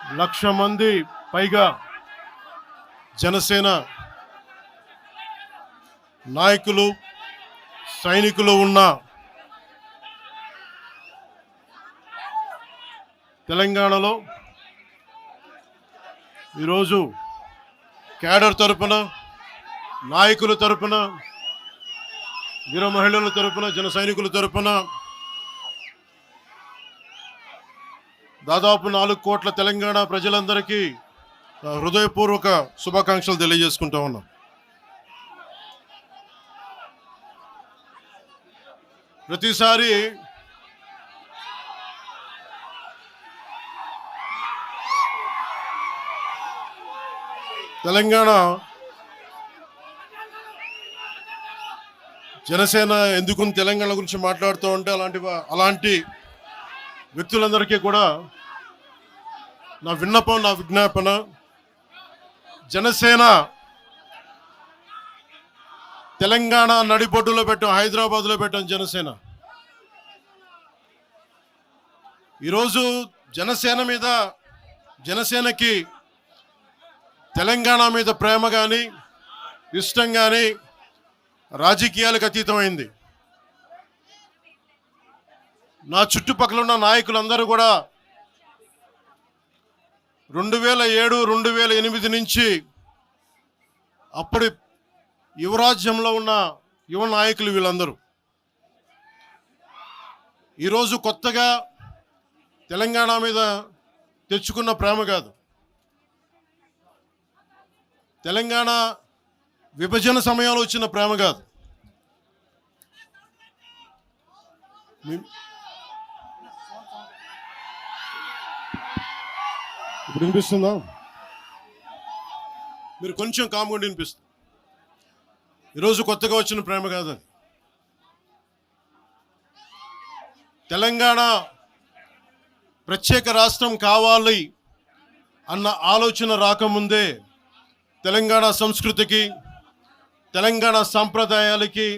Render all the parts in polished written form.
1,00,000 మంది పైగా జనసేన నాయకులు సైనికులు ఉన్న తెలంగాణలో ఈరోజు క్యాడర్ తరపున నాయకుల తరపున వీర మహిళల తరపున జన సైనికుల తరపున దాదాపు 4 కోట్ల తెలంగాణ ప్రజలందరికీ హృదయపూర్వక శుభాకాంక్షలు తెలియజేసుకుంటా ఉన్నాం. ప్రతిసారి తెలంగాణ జనసేన ఎందుకు తెలంగాణ గురించి మాట్లాడుతూ ఉంటే అలాంటి వ్యక్తులందరికీ కూడా నా విన్నపం, నా విజ్ఞాపన, జనసేన తెలంగాణ నడిబొడ్డులో పెట్టాం, హైదరాబాద్లో పెట్టాం జనసేన. ఈరోజు జనసేనకి తెలంగాణ మీద ప్రేమ కానీ ఇష్టం కానీ రాజకీయాలకు అతీతమైంది. నా చుట్టుపక్కల ఉన్న నాయకులందరూ కూడా 2007, 2008 నుంచి అప్పుడు యువరాజ్యంలో ఉన్న యువ నాయకులు వీళ్ళందరూ ఈరోజు కొత్తగా తెలంగాణ మీద తెచ్చుకున్న ప్రేమ కాదు, తెలంగాణ విభజన సమయంలో వచ్చిన ప్రేమ కాదు. ఇప్పుడు వినిపిస్తుందా? మీరు కొంచెం కామ్గా వినిపిస్తుంది. ఈరోజు కొత్తగా వచ్చిన ప్రేమ కాదు అది. తెలంగాణ ప్రత్యేక రాష్ట్రం కావాలి అన్న ఆలోచన రాకముందే తెలంగాణ సంస్కృతికి, తెలంగాణ సాంప్రదాయాలకి,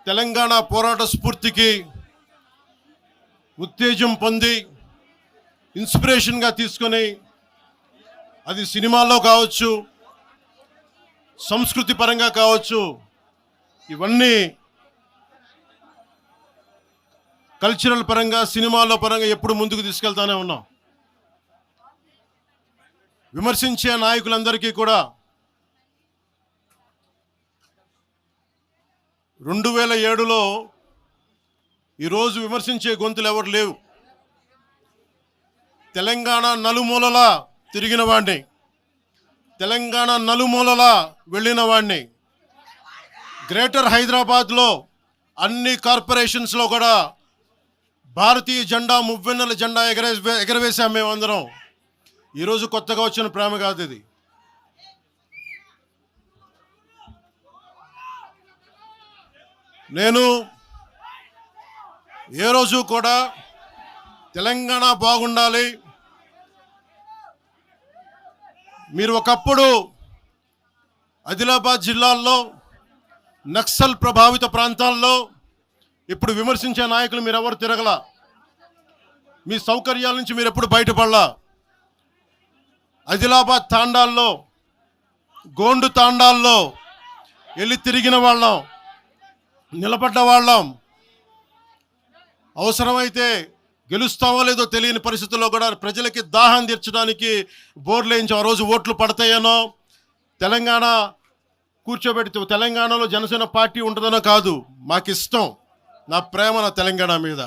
తెలంగాణ పోరాట స్ఫూర్తికి ఉత్తేజం పొంది ఇన్స్పిరేషన్గా తీసుకొని అది సినిమాల్లో కావచ్చు, సంస్కృతి పరంగా కావచ్చు, ఇవన్నీ కల్చరల్ పరంగా సినిమాల్లో పరంగా ఎప్పుడు ముందుకు తీసుకెళ్తానే ఉన్నాం. విమర్శించే నాయకులందరికీ కూడా 2007లో ఈరోజు విమర్శించే గొంతులు ఎవరు లేవు. తెలంగాణ నలుమూలలా తిరిగిన వాడిని, తెలంగాణ నలుమూలలా వెళ్ళిన వాడిని, గ్రేటర్ హైదరాబాద్లో అన్ని కార్పొరేషన్స్లో కూడా భారతీయ జెండా, మువ్వెన్నెల జెండా ఎగరవేశాం మేమందరం. ఈరోజు కొత్తగా వచ్చిన ప్రేమ కాదు ఇది. నేను ఏ రోజు కూడా తెలంగాణ బాగుండాలి, మీరు ఒకప్పుడు ఆదిలాబాద్ జిల్లాల్లో నక్సల్ ప్రభావిత ప్రాంతాల్లో ఇప్పుడు విమర్శించే నాయకులు మీరెవరు తిరగలా, మీ సౌకర్యాల నుంచి మీరు ఎప్పుడు బయటపడలా. ఆదిలాబాద్ తాండాల్లో, గోండు తాండాల్లో వెళ్ళి తిరిగిన వాళ్ళం, నిలబడ్డ వాళ్ళం. అవసరమైతే గెలుస్తామో లేదో తెలియని పరిస్థితుల్లో కూడా ప్రజలకి దాహం తీర్చడానికి బోర్లు వేయించి ఆ రోజు ఓట్లు పడతాయనో, తెలంగాణ కూర్చోబెడితే తెలంగాణలో జనసేన పార్టీ ఉంటుందనో కాదు, మాకు ఇష్టం, నా ప్రేమ నా తెలంగాణ మీద.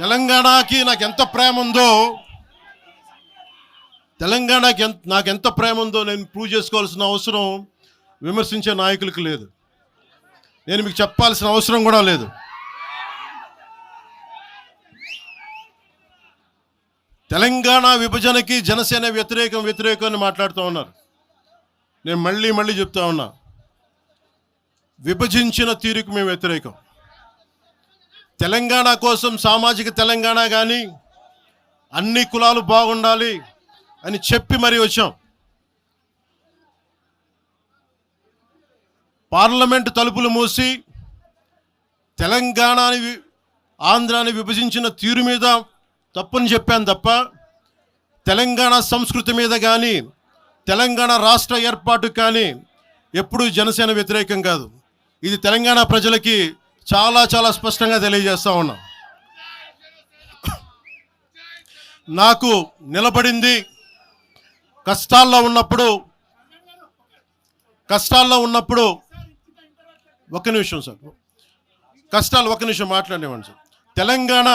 తెలంగాణకి నాకు ఎంత ప్రేమ ఉందో, తెలంగాణకి నాకెంత ప్రేమ ఉందో నేను ప్రూవ్ చేసుకోవాల్సిన అవసరం విమర్శించే నాయకులకు లేదు. నేను మీకు చెప్పాల్సిన అవసరం కూడా లేదు. తెలంగాణ విభజనకి జనసేన వ్యతిరేకం అని మాట్లాడుతూ ఉన్నారు. నేను మళ్ళీ చెప్తా ఉన్నా, విభజించిన తీరుకు మేము వ్యతిరేకం. తెలంగాణ కోసం సామాజిక తెలంగాణ కానీ అన్ని కులాలు బాగుండాలి అని చెప్పి మరీ వచ్చాం. పార్లమెంటు తలుపులు మూసి తెలంగాణని ఆంధ్రాని విభజించిన తీరు మీద తప్పుని చెప్పాను తప్ప తెలంగాణ సంస్కృతి మీద కానీ తెలంగాణ రాష్ట్ర ఏర్పాటు కానీ ఎప్పుడూ జనసేన వ్యతిరేకం కాదు. ఇది తెలంగాణ ప్రజలకి చాలా చాలా స్పష్టంగా తెలియజేస్తా ఉన్నా. నాకు నిలబడింది కష్టాల్లో ఉన్నప్పుడు ఒక నిమిషం సార్, ఒక నిమిషం మాట్లాడేవాడిని సార్. తెలంగాణ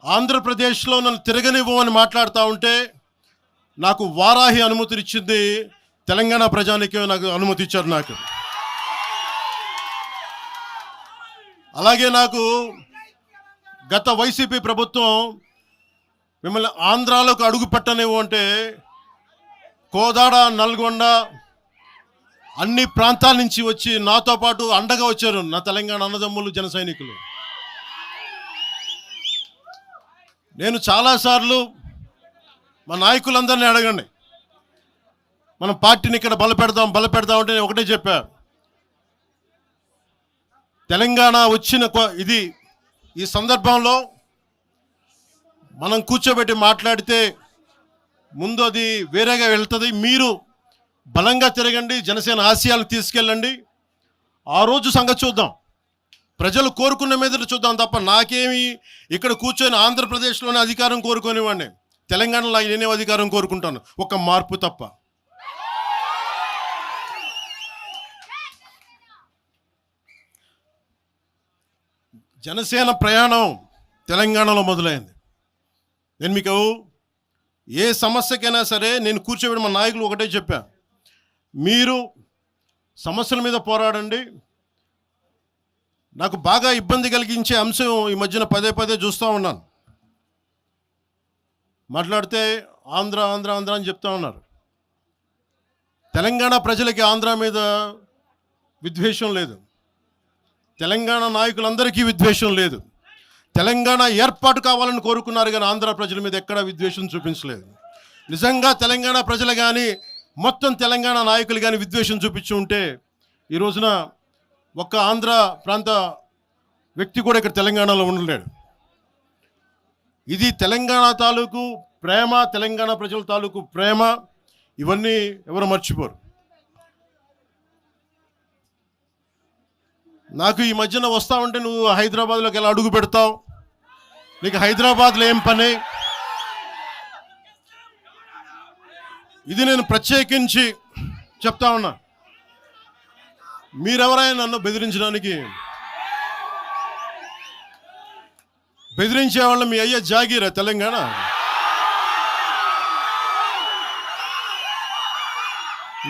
ఆంధ్రప్రదేశ్లో నన్ను తిరగనివ్వమని మాట్లాడుతూ ఉంటే నాకు వారాహి అనుమతినిచ్చింది తెలంగాణ ప్రజానికి, నాకు అనుమతి ఇచ్చారు. నాకు అలాగే నాకు గత వైసీపీ ప్రభుత్వం మిమ్మల్ని ఆంధ్రాలోకి అడుగు పెట్టనివ్వు అంటే కోదాడ, నల్గొండ అన్ని ప్రాంతాల నుంచి వచ్చి నాతో పాటు అండగా వచ్చారు నా తెలంగాణ అన్నదమ్ములు, జన సైనికులు. నేను చాలాసార్లు మా నాయకులందరినీ అడగండి, మనం పార్టీని ఇక్కడ బలపెడదాం అంటే నేను ఒకటే చెప్పా, తెలంగాణ వచ్చిన ఈ సందర్భంలో మనం కూర్చోబెట్టి మాట్లాడితే ముందు అది వేరేగా వెళ్తుంది. మీరు బలంగా తిరగండి, జనసేన ఆశయాలు తీసుకెళ్ళండి, ఆ రోజు సంగతి చూద్దాం, ప్రజలు కోరుకున్న మీద చూద్దాం తప్ప నాకేమి ఇక్కడ కూర్చొని ఆంధ్రప్రదేశ్లోనే అధికారం కోరుకునేవాడిని, తెలంగాణలో నేనే అధికారం కోరుకుంటాను, ఒక మార్పు తప్ప. జనసేన ప్రయాణం తెలంగాణలో మొదలైంది. నేను మీకు ఏ సమస్యకైనా సరే నేను కూర్చోబెట్టి మా నాయకులు ఒకటే చెప్పా, మీరు సమస్యల మీద పోరాడండి. నాకు బాగా ఇబ్బంది కలిగించే అంశం ఈ మధ్యన పదే చూస్తూ ఉన్నాను, మాట్లాడితే ఆంధ్ర అని చెప్తా ఉన్నారు. తెలంగాణ ప్రజలకి ఆంధ్ర మీద విద్వేషం లేదు, తెలంగాణ నాయకులందరికీ విద్వేషం లేదు. తెలంగాణ ఏర్పాటు కావాలని కోరుకున్నారు కానీ ఆంధ్ర ప్రజల మీద ఎక్కడా విద్వేషం చూపించలేదు. నిజంగా తెలంగాణ ప్రజలు కానీ మొత్తం తెలంగాణ నాయకులు కానీ విద్వేషం చూపించి ఉంటే ఈ రోజున ఒక్క ఆంధ్ర ప్రాంత వ్యక్తి కూడా ఇక్కడ తెలంగాణలో ఉండలేడు. ఇది తెలంగాణ తాలూకు ప్రేమ, తెలంగాణ ప్రజల తాలూకు ప్రేమ, ఇవన్నీ ఎవరు మర్చిపోరు. నాకు ఈ మధ్యన వస్తా ఉంటే నువ్వు హైదరాబాద్లోకి ఎలా అడుగు పెడతావు, నీకు హైదరాబాద్లో ఏం పని, ఇది నేను ప్రత్యేకించి చెప్తా ఉన్నా. మీరెవరైనా నన్ను బెదిరించే వాళ్ళ మీ అయ్యే జాగీరా తెలంగాణ.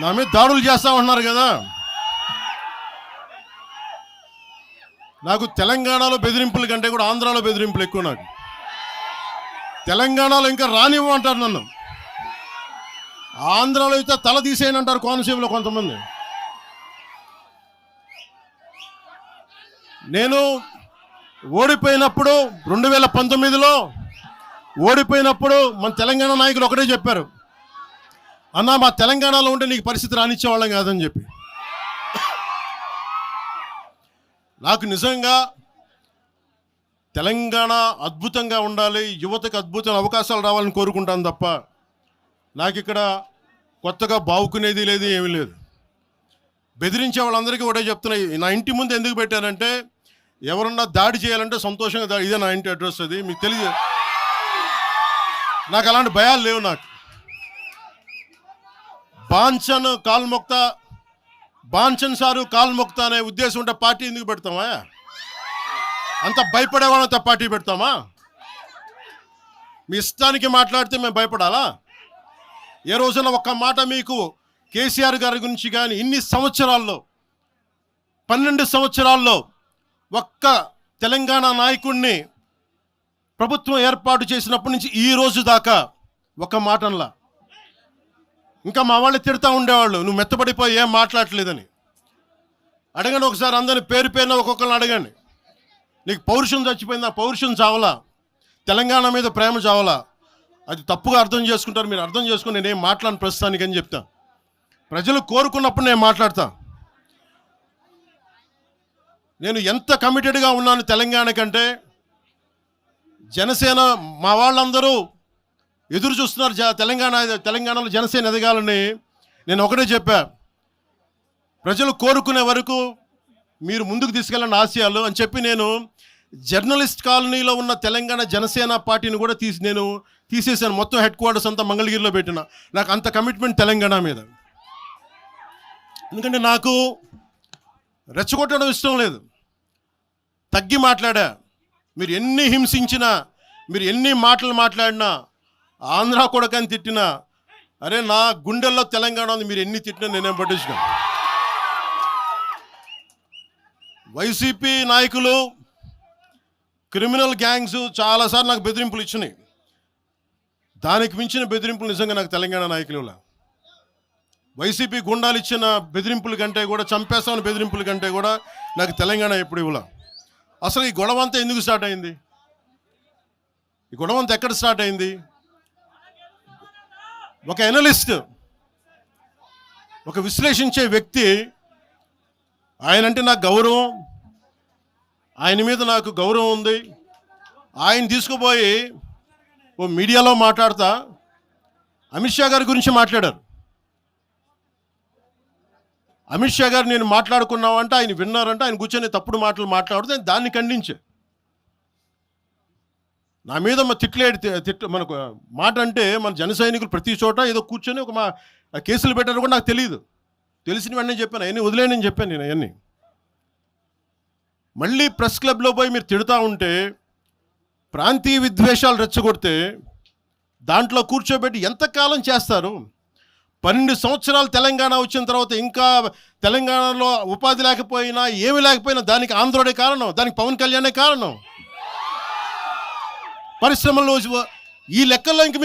నా మీద దాడులు చేస్తా ఉన్నారు కదా, నాకు తెలంగాణలో బెదిరింపుల కంటే కూడా ఆంధ్రాలో బెదిరింపులు ఎక్కువ. నాకు తెలంగాణలో ఇంకా రానివ్వమంటారు నన్ను, ఆంధ్రాలో అయితే తల తీసేయని అంటారు కోనసీమలో కొంతమంది. నేను ఓడిపోయినప్పుడు 2019లో ఓడిపోయినప్పుడు మన తెలంగాణ నాయకులు ఒకటే చెప్పారు, అన్నా మా తెలంగాణలో ఉంటే నీకు పరిస్థితి రానిచ్చేవాళ్ళం కాదని చెప్పి. నాకు నిజంగా తెలంగాణ అద్భుతంగా ఉండాలి, యువతకు అద్భుతమైన అవకాశాలు రావాలని కోరుకుంటాను తప్ప నాకు ఇక్కడ కొత్తగా బావుకునేది లేదు, ఏమీ లేదు. బెదిరించే వాళ్ళందరికీ ఒకటే చెప్తున్నాయి, నా ఇంటి ముందు ఎందుకు పెట్టానంటే ఎవరన్నా దాడి చేయాలంటే సంతోషంగా ఇదే నా ఇంటి అడ్రస్, అది మీకు తెలియదు. నాకు అలాంటి భయాలు లేవు. నాకు బాంచన్ సారు కాల్మొక్తా అనే ఉద్దేశం ఉంటే పార్టీ ఎందుకు పెడతామా? అంత భయపడేవాళ్ళంతా పార్టీ పెడతామా? మీ ఇష్టానికి మాట్లాడితే మేము భయపడాలా? ఏ రోజున ఒక్క మాట మీకు కేసీఆర్ గారి గురించి కానీ ఇన్ని సంవత్సరాల్లో 12 సంవత్సరాల్లో ఒక్క తెలంగాణ నాయకుడిని ప్రభుత్వం ఏర్పాటు చేసినప్పటి నుంచి ఈ రోజు దాకా ఒక మాటనలా. ఇంకా మా వాళ్ళు తిడతా ఉండేవాళ్ళు, నువ్వు మెత్తబడిపోయి ఏం మాట్లాడలేదని. అడగండి ఒకసారి, అందరిని పేరున ఒక్కొక్కరిని అడగండి, నీకు పౌరుషం చచ్చిపోయిందా? పౌరుషం చావలా, తెలంగాణ మీద ప్రేమ చావలా? అది తప్పుగా అర్థం చేసుకుంటారు. మీరు అర్థం చేసుకుని నేనేం మాట్లాడిన ప్రస్తుతానికి అని చెప్తా. ప్రజలు కోరుకున్నప్పుడు నేను మాట్లాడతా. నేను ఎంత కమిటెడ్గా ఉన్నాను తెలంగాణ కంటే, జనసేన మా వాళ్ళందరూ ఎదురు చూస్తున్నారు తెలంగాణలో జనసేన ఎదగాలని. నేను ఒకటే చెప్పా, ప్రజలు కోరుకునే వరకు మీరు ముందుకు తీసుకెళ్ళండి ఆశయాలు అని చెప్పి నేను జర్నలిస్ట్ కాలనీలో ఉన్న తెలంగాణ జనసేన పార్టీని కూడా నేను తీసేసాను. మొత్తం హెడ్ క్వార్టర్స్ అంతా మంగళగిరిలో పెట్టిన. నాకు అంత కమిట్మెంట్ తెలంగాణ మీద. ఎందుకంటే నాకు రెచ్చగొట్టడం ఇష్టం లేదు. తగ్గి మాట్లాడా. మీరు ఎన్ని హింసించినా, మీరు ఎన్ని మాటలు మాట్లాడినా, ఆంధ్ర కొడకని తిట్టినా, అరే నా గుండెల్లో తెలంగాణ ఉంది, మీరు ఎన్ని తిట్టినా నేనేం పట్టించుకోను. వైసీపీ నాయకులు, క్రిమినల్ గ్యాంగ్స్ చాలాసార్లు నాకు బెదిరింపులు ఇచ్చినాయి. దానికి మించిన బెదిరింపులు నిజంగా నాకు తెలంగాణ నాయకులు. వైసీపీ గుండాలు ఇచ్చిన బెదిరింపుల కంటే కూడా, చంపేస్తామని బెదిరింపుల కంటే కూడా నాకు తెలంగాణ ఎప్పుడు ఇవ్వలే. అసలు ఈ గొడవ అంతా ఎందుకు స్టార్ట్ అయింది? ఈ గొడవ అంతా ఎక్కడ స్టార్ట్ అయింది? ఒక ఎనలిస్ట్, ఒక విశ్లేషించే వ్యక్తి, ఆయనంటే నాకు గౌరవం, ఆయన మీద నాకు గౌరవం ఉంది. ఆయన తీసుకుపోయి ఓ మీడియాలో మాట్లాడతా అమిత్ షా గారి గురించి మాట్లాడారు. అమిత్ షా గారు నేను మాట్లాడుకున్నామంటే ఆయన విన్నారంటే, ఆయన కూర్చొని తప్పుడు మాటలు మాట్లాడితే దాన్ని ఖండించే. నా మీద మనకు మాట అంటే మన జన సైనికులు ప్రతి చోట ఏదో కూర్చొని ఒక కేసులు పెట్టారు కూడా నాకు తెలియదు. తెలిసిన వెంటనే చెప్పాను, అవన్నీ వదిలేనని చెప్పాను నేను. అవన్నీ మళ్ళీ ప్రెస్ క్లబ్లో పోయి మీరు తిడుతూ ఉంటే, ప్రాంతీయ విద్వేషాలు రెచ్చగొడితే దాంట్లో కూర్చోబెట్టి ఎంతకాలం చేస్తారు? 12 సంవత్సరాలు తెలంగాణ వచ్చిన తర్వాత ఇంకా తెలంగాణలో ఉపాధి లేకపోయినా, ఏమి లేకపోయినా దానికి ఆంధ్రుడే కారణం, దానికి పవన్ కళ్యాణే కారణం. పరిశ్రమల్లో ఈ లెక్కల్లో ఇంక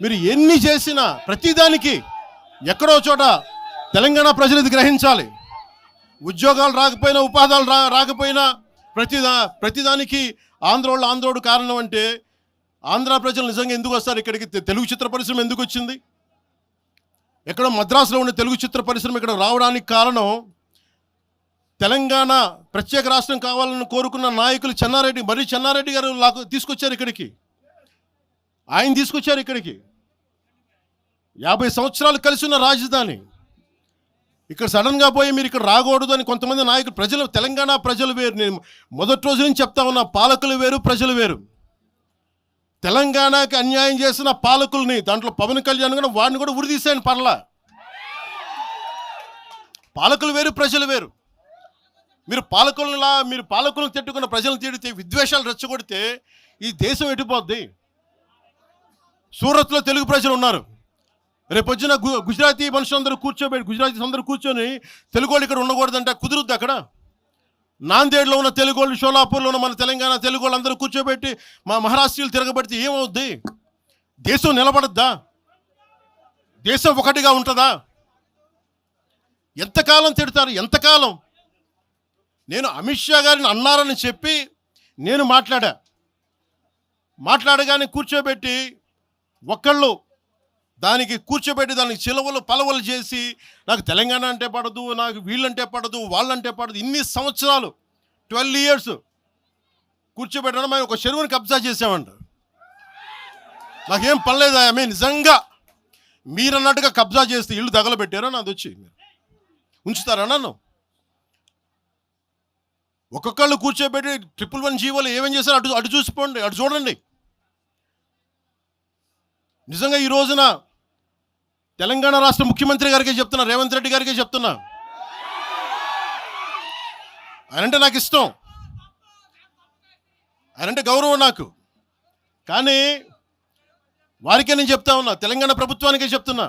మీరు ఎన్ని చేసినా ప్రతిదానికి ఎక్కడో చోట తెలంగాణ ప్రజలు ఇది గ్రహించాలి. ఉద్యోగాలు రాకపోయినా, ఉపాధాలు రాకపోయినా ప్రతిదానికి ఆంధ్రోడు కారణం అంటే, ఆంధ్ర ప్రజలు నిజంగా ఎందుకు వస్తారు ఇక్కడికి? తెలుగు చిత్ర పరిశ్రమ ఎందుకు వచ్చింది? ఎక్కడో మద్రాసులో ఉన్న తెలుగు చిత్ర పరిశ్రమ ఇక్కడ రావడానికి కారణం తెలంగాణ ప్రత్యేక రాష్ట్రం కావాలని కోరుకున్న నాయకులు చెన్నారెడ్డి గారు తీసుకొచ్చారు ఇక్కడికి. ఆయన తీసుకొచ్చారు ఇక్కడికి. 50 సంవత్సరాలు కలిసి ఉన్న రాజధాని ఇక్కడ సడన్గా పోయి మీరు ఇక్కడ రాకూడదు అని కొంతమంది నాయకులు, తెలంగాణ ప్రజలు వేరు. నేను మొదటి రోజు నుంచి చెప్తా ఉన్నా, పాలకులు వేరు, ప్రజలు వేరు. తెలంగాణకి అన్యాయం చేసిన పాలకుల్ని, దాంట్లో పవన్ కళ్యాణ్ కూడా వాడిని కూడా ఉరిదీశాను పర్లా. పాలకులు వేరు, ప్రజలు వేరు. మీరు పాలకులను తిట్టుకున్న ప్రజలను తిడితే, విద్వేషాలు రెచ్చగొడితే ఈ దేశం ఎటుపోద్ది? సూరత్లో తెలుగు ప్రజలు ఉన్నారు. రేపొచ్చిన గుజరాతీ మనుషులందరూ గుజరాతీస్ అందరూ కూర్చొని తెలుగు వాళ్ళు ఇక్కడ ఉండకూడదంటే కుదురుద్ది అక్కడ? నాందేడ్లో ఉన్న తెలుగు వాళ్ళు, షోలాపూర్లో ఉన్న మన తెలంగాణ తెలుగు వాళ్ళు అందరూ కూర్చోబెట్టి మా మహారాష్ట్రీయులు తిరగబెడితే ఏమవుద్ది? దేశం నిలబడద్దా? దేశం ఒకటిగా ఉంటుందా? ఎంతకాలం తిడతారు? ఎంతకాలం? నేను అమిత్ షా గారిని అన్నారని చెప్పి నేను మాట్లాడగానే కూర్చోబెట్టి దానికి చిలవలు పలవలు చేసి, నాకు తెలంగాణ అంటే పడదు, నాకు వీళ్ళంటే పడదు, వాళ్ళంటే పడదు, ఇన్ని సంవత్సరాలు 12 years కూర్చోబెట్టడం. మేము ఒక చెరువుని కబ్జా చేసామంట. నాకేం పనిలేదా? నిజంగా మీరన్నట్టుగా కబ్జా చేస్తే ఇల్లు తగలబెట్టారా? నాది వచ్చి ఉంచుతారా నన్ను? ఒక్కొక్కళ్ళు కూర్చోబెట్టి 111 జీవోలు ఏమేం చేశారు అటు చూసిపోండి, అటు చూడండి. నిజంగా ఈ రోజున తెలంగాణ రాష్ట్ర ముఖ్యమంత్రి గారికే చెప్తున్నా, రేవంత్ రెడ్డి గారికే చెప్తున్నా, ఆయనంటే నాకు ఇష్టం, ఆయనంటే గౌరవం నాకు. కానీ వారికే నేను చెప్తా ఉన్నా, తెలంగాణ ప్రభుత్వానికే చెప్తున్నా,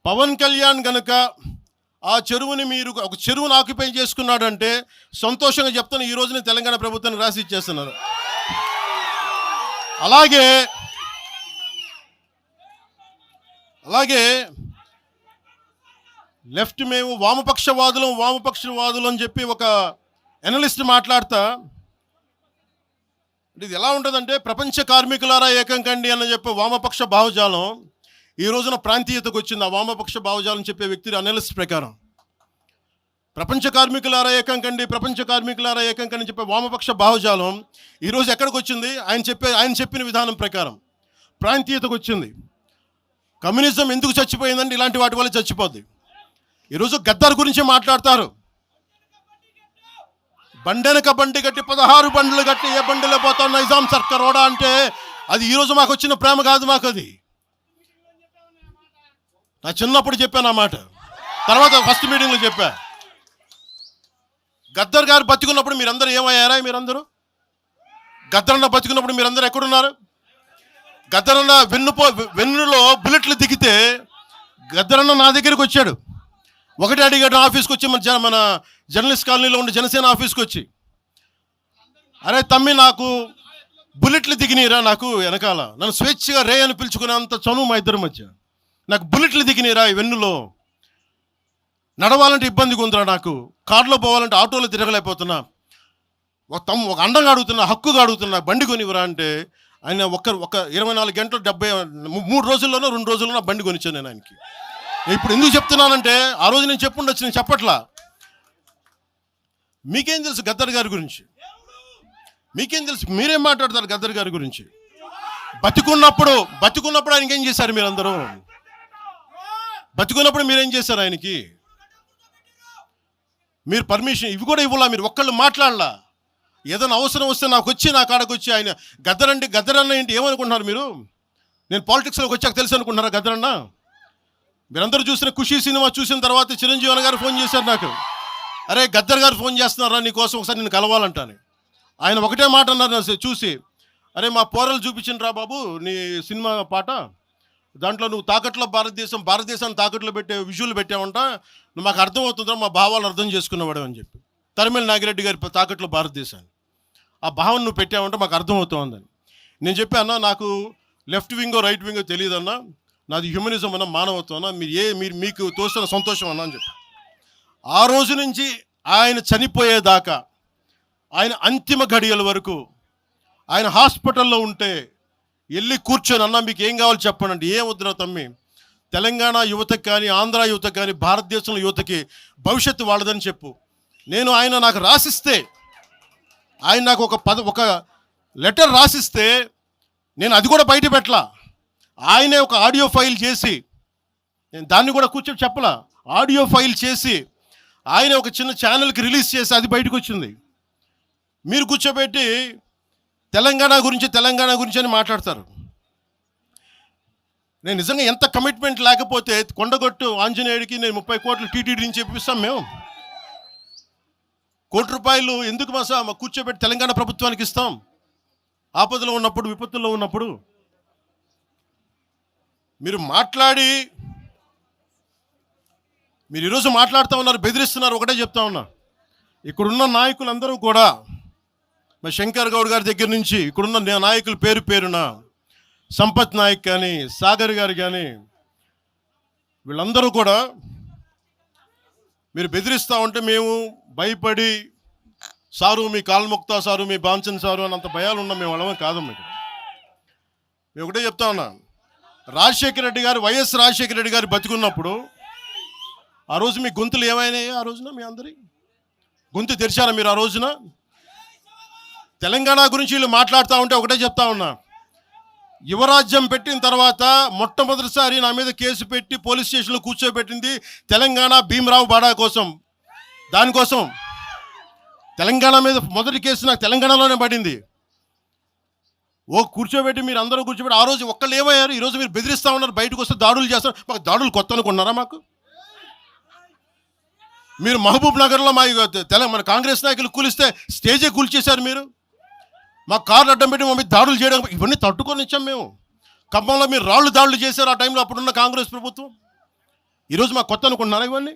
పవన్ కళ్యాణ్ గనుక ఆ చెరువుని ఒక చెరువును ఆక్యుపై చేసుకున్నాడంటే సంతోషంగా చెప్తాను, ఈ రోజున తెలంగాణ ప్రభుత్వానికి రాసి ఇచ్చేస్తున్నారు. అలాగే లెఫ్ట్ మేము వామపక్షవాదులు అని చెప్పి ఒక ఎనలిస్ట్ మాట్లాడతా, ఇది ఎలా ఉంటుందంటే, ప్రపంచ కార్మికులారా ఏకం కండి అని చెప్పే వామపక్ష భావజాలం ఈ రోజున ప్రాంతీయతకు వచ్చింది. ఆ వామపక్ష భావజాలం చెప్పే వ్యక్తి అనలిస్ట్ ప్రకారం ప్రపంచ కార్మికులారా ఏకం కండి, ప్రపంచ కార్మికులారా ఏకం కండి చెప్పే వామపక్ష భావజాలం ఈరోజు ఎక్కడికి వచ్చింది? ఆయన చెప్పిన విధానం ప్రకారం ప్రాంతీయతకు వచ్చింది. కమ్యూనిజం ఎందుకు చచ్చిపోయిందంటే ఇలాంటి వాటి వల్ల చచ్చిపోద్ది. ఈరోజు గద్దర్ గురించి మాట్లాడతారు. బండెనక బండి కట్టి 16 బండ్లు కట్టి ఏ బండిలో పోతాం నైజాం సర్కార్ ఓడా అంటే అది ఈరోజు మాకు వచ్చిన ప్రేమ కాదు. మాకు అది నా చిన్నప్పుడు చెప్పాను ఆ మాట, తర్వాత ఫస్ట్ మీటింగ్లో చెప్పా. గద్దర్ గారు బతికున్నప్పుడు మీరందరూ ఏమయ్యారా? మీరందరూ గద్దరన్న బతికున్నప్పుడు మీరందరూ ఎక్కడున్నారు? గద్దరన్న వెన్నులో బుల్లెట్లు దిగితే గద్దరన్న నా దగ్గరికి వచ్చాడు. ఒకటి అడిగాడు ఆఫీస్కి వచ్చి, మన జర్నలిస్ట్ కాలనీలో ఉండే జనసేన ఆఫీస్కి వచ్చి, అరే తమ్మి నాకు బుల్లెట్లు దిగినీరా, నాకు వెనకాల నన్ను స్వేచ్ఛగా రే అని పిలుచుకునేంత చనువు మా ఇద్దరి మధ్య, నాకు బుల్లెట్లు దిగినీరా ఈ వెన్నులో, నడవాలంటే ఇబ్బందిగా ఉందిరా, నాకు కార్లో పోవాలంటే ఆటోలో తిరగలేకపోతున్నా, ఒక అండంగా అడుగుతున్నా, హక్కుగా అడుగుతున్నా, బండి కొనివరా అంటే ఆయన ఒక 24 గంటలు 3 రోజుల్లోనో 2 రోజుల్లోనో బండి కొనిచ్చాను నేను ఆయనకి. ఇప్పుడు ఎందుకు చెప్తున్నానంటే ఆ రోజు నేను చెప్పుండొచ్చు, నేను చెప్పట్లా. మీకేం తెలుసు గద్దర్ గారి గురించి? మీకేం తెలుసు? మీరేం మాట్లాడతారు గద్దర్ గారి గురించి? బతికున్నప్పుడు ఆయనకి ఏం చేశారు? మీరందరూ బతికున్నప్పుడు మీరేం చేశారు ఆయనకి? మీరు పర్మిషన్ ఇవి కూడా ఇవ్వాలా? మీరు ఒక్కళ్ళు మాట్లాడలా? ఏదైనా అవసరం వస్తే నాకు వచ్చి నా కాడకు వచ్చి ఆయన గద్దర్ అన్న ఏంటి ఏమనుకుంటున్నారు మీరు? నేను పాలిటిక్స్లోకి వచ్చాక తెలుసు అనుకుంటున్నారా గద్దరన్న? మీరందరూ చూసిన ఖుషీ సినిమా చూసిన తర్వాత చిరంజీవి గారు ఫోన్ చేశారు నాకు, అరే గద్దర్ గారు ఫోన్ చేస్తున్నారా నీకోసం, ఒకసారి నేను కలవాలంటాను. ఆయన ఒకటే మాట అన్నారు చూసి, అరే మా పోరలు చూపించిన రా బాబు నీ సినిమా పాట, దాంట్లో నువ్వు తాకట్లో భారతదేశాన్ని తాకట్లో పెట్టే విజువల్ పెట్టావంట, నువ్వు మాకు అర్థమవుతుందా, మా భావాలు అర్థం చేసుకున్నవాడు అని చెప్పి. తరిమేల నాగిరెడ్డి గారి తాకట్లో భారతదేశాన్ని ఆ భావం నువ్వు పెట్టావంటే మాకు అర్థమవుతుందని నేను చెప్పాను. నాకు లెఫ్ట్ వింగో రైట్ వింగో తెలియదన్నా, నాది హ్యూమనిజం అన్న, మానవత్వం అన్న, మీరు మీకు తోసిన సంతోషం అన్నా అని చెప్పి. ఆ రోజు నుంచి ఆయన చనిపోయేదాకా, ఆయన అంతిమ గడియల వరకు ఆయన హాస్పిటల్లో ఉంటే వెళ్ళి కూర్చొని, అన్నా మీకు ఏం కావాలి చెప్పండి అంటే, ఏం వద్దురా తమ్మి, తెలంగాణ యువతకి కానీ ఆంధ్ర యువతకి కానీ భారతదేశంలో యువతకి భవిష్యత్తు వాళ్ళదని చెప్పు. ఆయన నాకు రాసిస్తే, ఆయన నాకు ఒక లెటర్ రాసిస్తే నేను అది కూడా బయట పెట్టలా. ఆయనే ఒక ఆడియో ఫైల్ చేసి, నేను దాన్ని కూడా కూర్చొని చెప్పలా, ఆడియో ఫైల్ చేసి ఆయన ఒక చిన్న ఛానల్కి రిలీజ్ చేసి అది బయటకు వచ్చింది. మీరు కూర్చోబెట్టి తెలంగాణ గురించి అని మాట్లాడతారు. నేను నిజంగా ఎంత కమిట్మెంట్ లేకపోతే కొండగొట్టు ఆంజనేయుడికి నేను 30 కోట్లు టీటీడీ నుంచి చెప్పిస్తాం. మేము ₹1 కోటి ఎందుకు మా కూర్చోబెట్టి తెలంగాణ ప్రభుత్వానికి ఇస్తాం? ఆపదలో ఉన్నప్పుడు, విపత్తుల్లో ఉన్నప్పుడు మీరు మాట్లాడి, మీరు ఈరోజు మాట్లాడుతూ ఉన్నారు, బెదిరిస్తున్నారు. ఒకటే చెప్తా ఉన్నా, ఇక్కడున్న నాయకులందరూ కూడా, మా శంకర్ గౌడ్ గారి దగ్గర నుంచి ఇక్కడున్న నాయకులు పేరున సంపత్ నాయక్ కానీ, సాగర్ గారు కానీ, వీళ్ళందరూ కూడా మీరు బెదిరిస్తూ ఉంటే మేము భయపడి, సారు మీ కాల్ముక్తా సారు, మీ బాంచన్ సారు అని అంత భయాలు ఉన్నాం. మేము వాళ్ళమే కాదమ్మా. ఇక్కడ మేము ఒకటే చెప్తా ఉన్నా, వైఎస్ రాజశేఖర రెడ్డి గారు బతికున్నప్పుడు ఆ రోజు మీ గొంతులు ఏమైనాయి? ఆ రోజున మీ అందరి గొంతు తెరిచారా మీరు? ఆ రోజున తెలంగాణ గురించి వీళ్ళు మాట్లాడుతూ ఉంటే ఒకటే చెప్తా ఉన్నా, యువరాజ్యం పెట్టిన తర్వాత మొట్టమొదటిసారి నా మీద కేసు పెట్టి పోలీస్ స్టేషన్లో కూర్చోబెట్టింది తెలంగాణ భీమరావు బాడా కోసం. దానికోసం తెలంగాణ మీద మొదటి కేసు నాకు తెలంగాణలోనే పడింది. కూర్చోబెట్టి మీరు అందరూ కూర్చోబెట్టి ఆ రోజు ఒక్కళ్ళు ఏమయ్యారు? ఈరోజు మీరు బెదిరిస్తూ ఉన్నారు, బయటకు వస్తే దాడులు చేస్తారు. మాకు దాడులు కొత్త అనుకున్నారా? మాకు మీరు మహబూబ్ నగర్లో మన కాంగ్రెస్ నాయకులు కూలిస్తే స్టేజే కూల్చేశారు. మీరు మా కార్లు అడ్డం పెట్టి మమ్మల్ని దాడులు చేయడం, ఇవన్నీ తట్టుకొని ఇచ్చాం మేము. ఖమ్మంలో మీరు దాడులు చేశారు ఆ టైంలో, అప్పుడున్న కాంగ్రెస్ ప్రభుత్వం. ఈరోజు మాకు కొత్త అనుకుంటున్నారా ఇవన్నీ?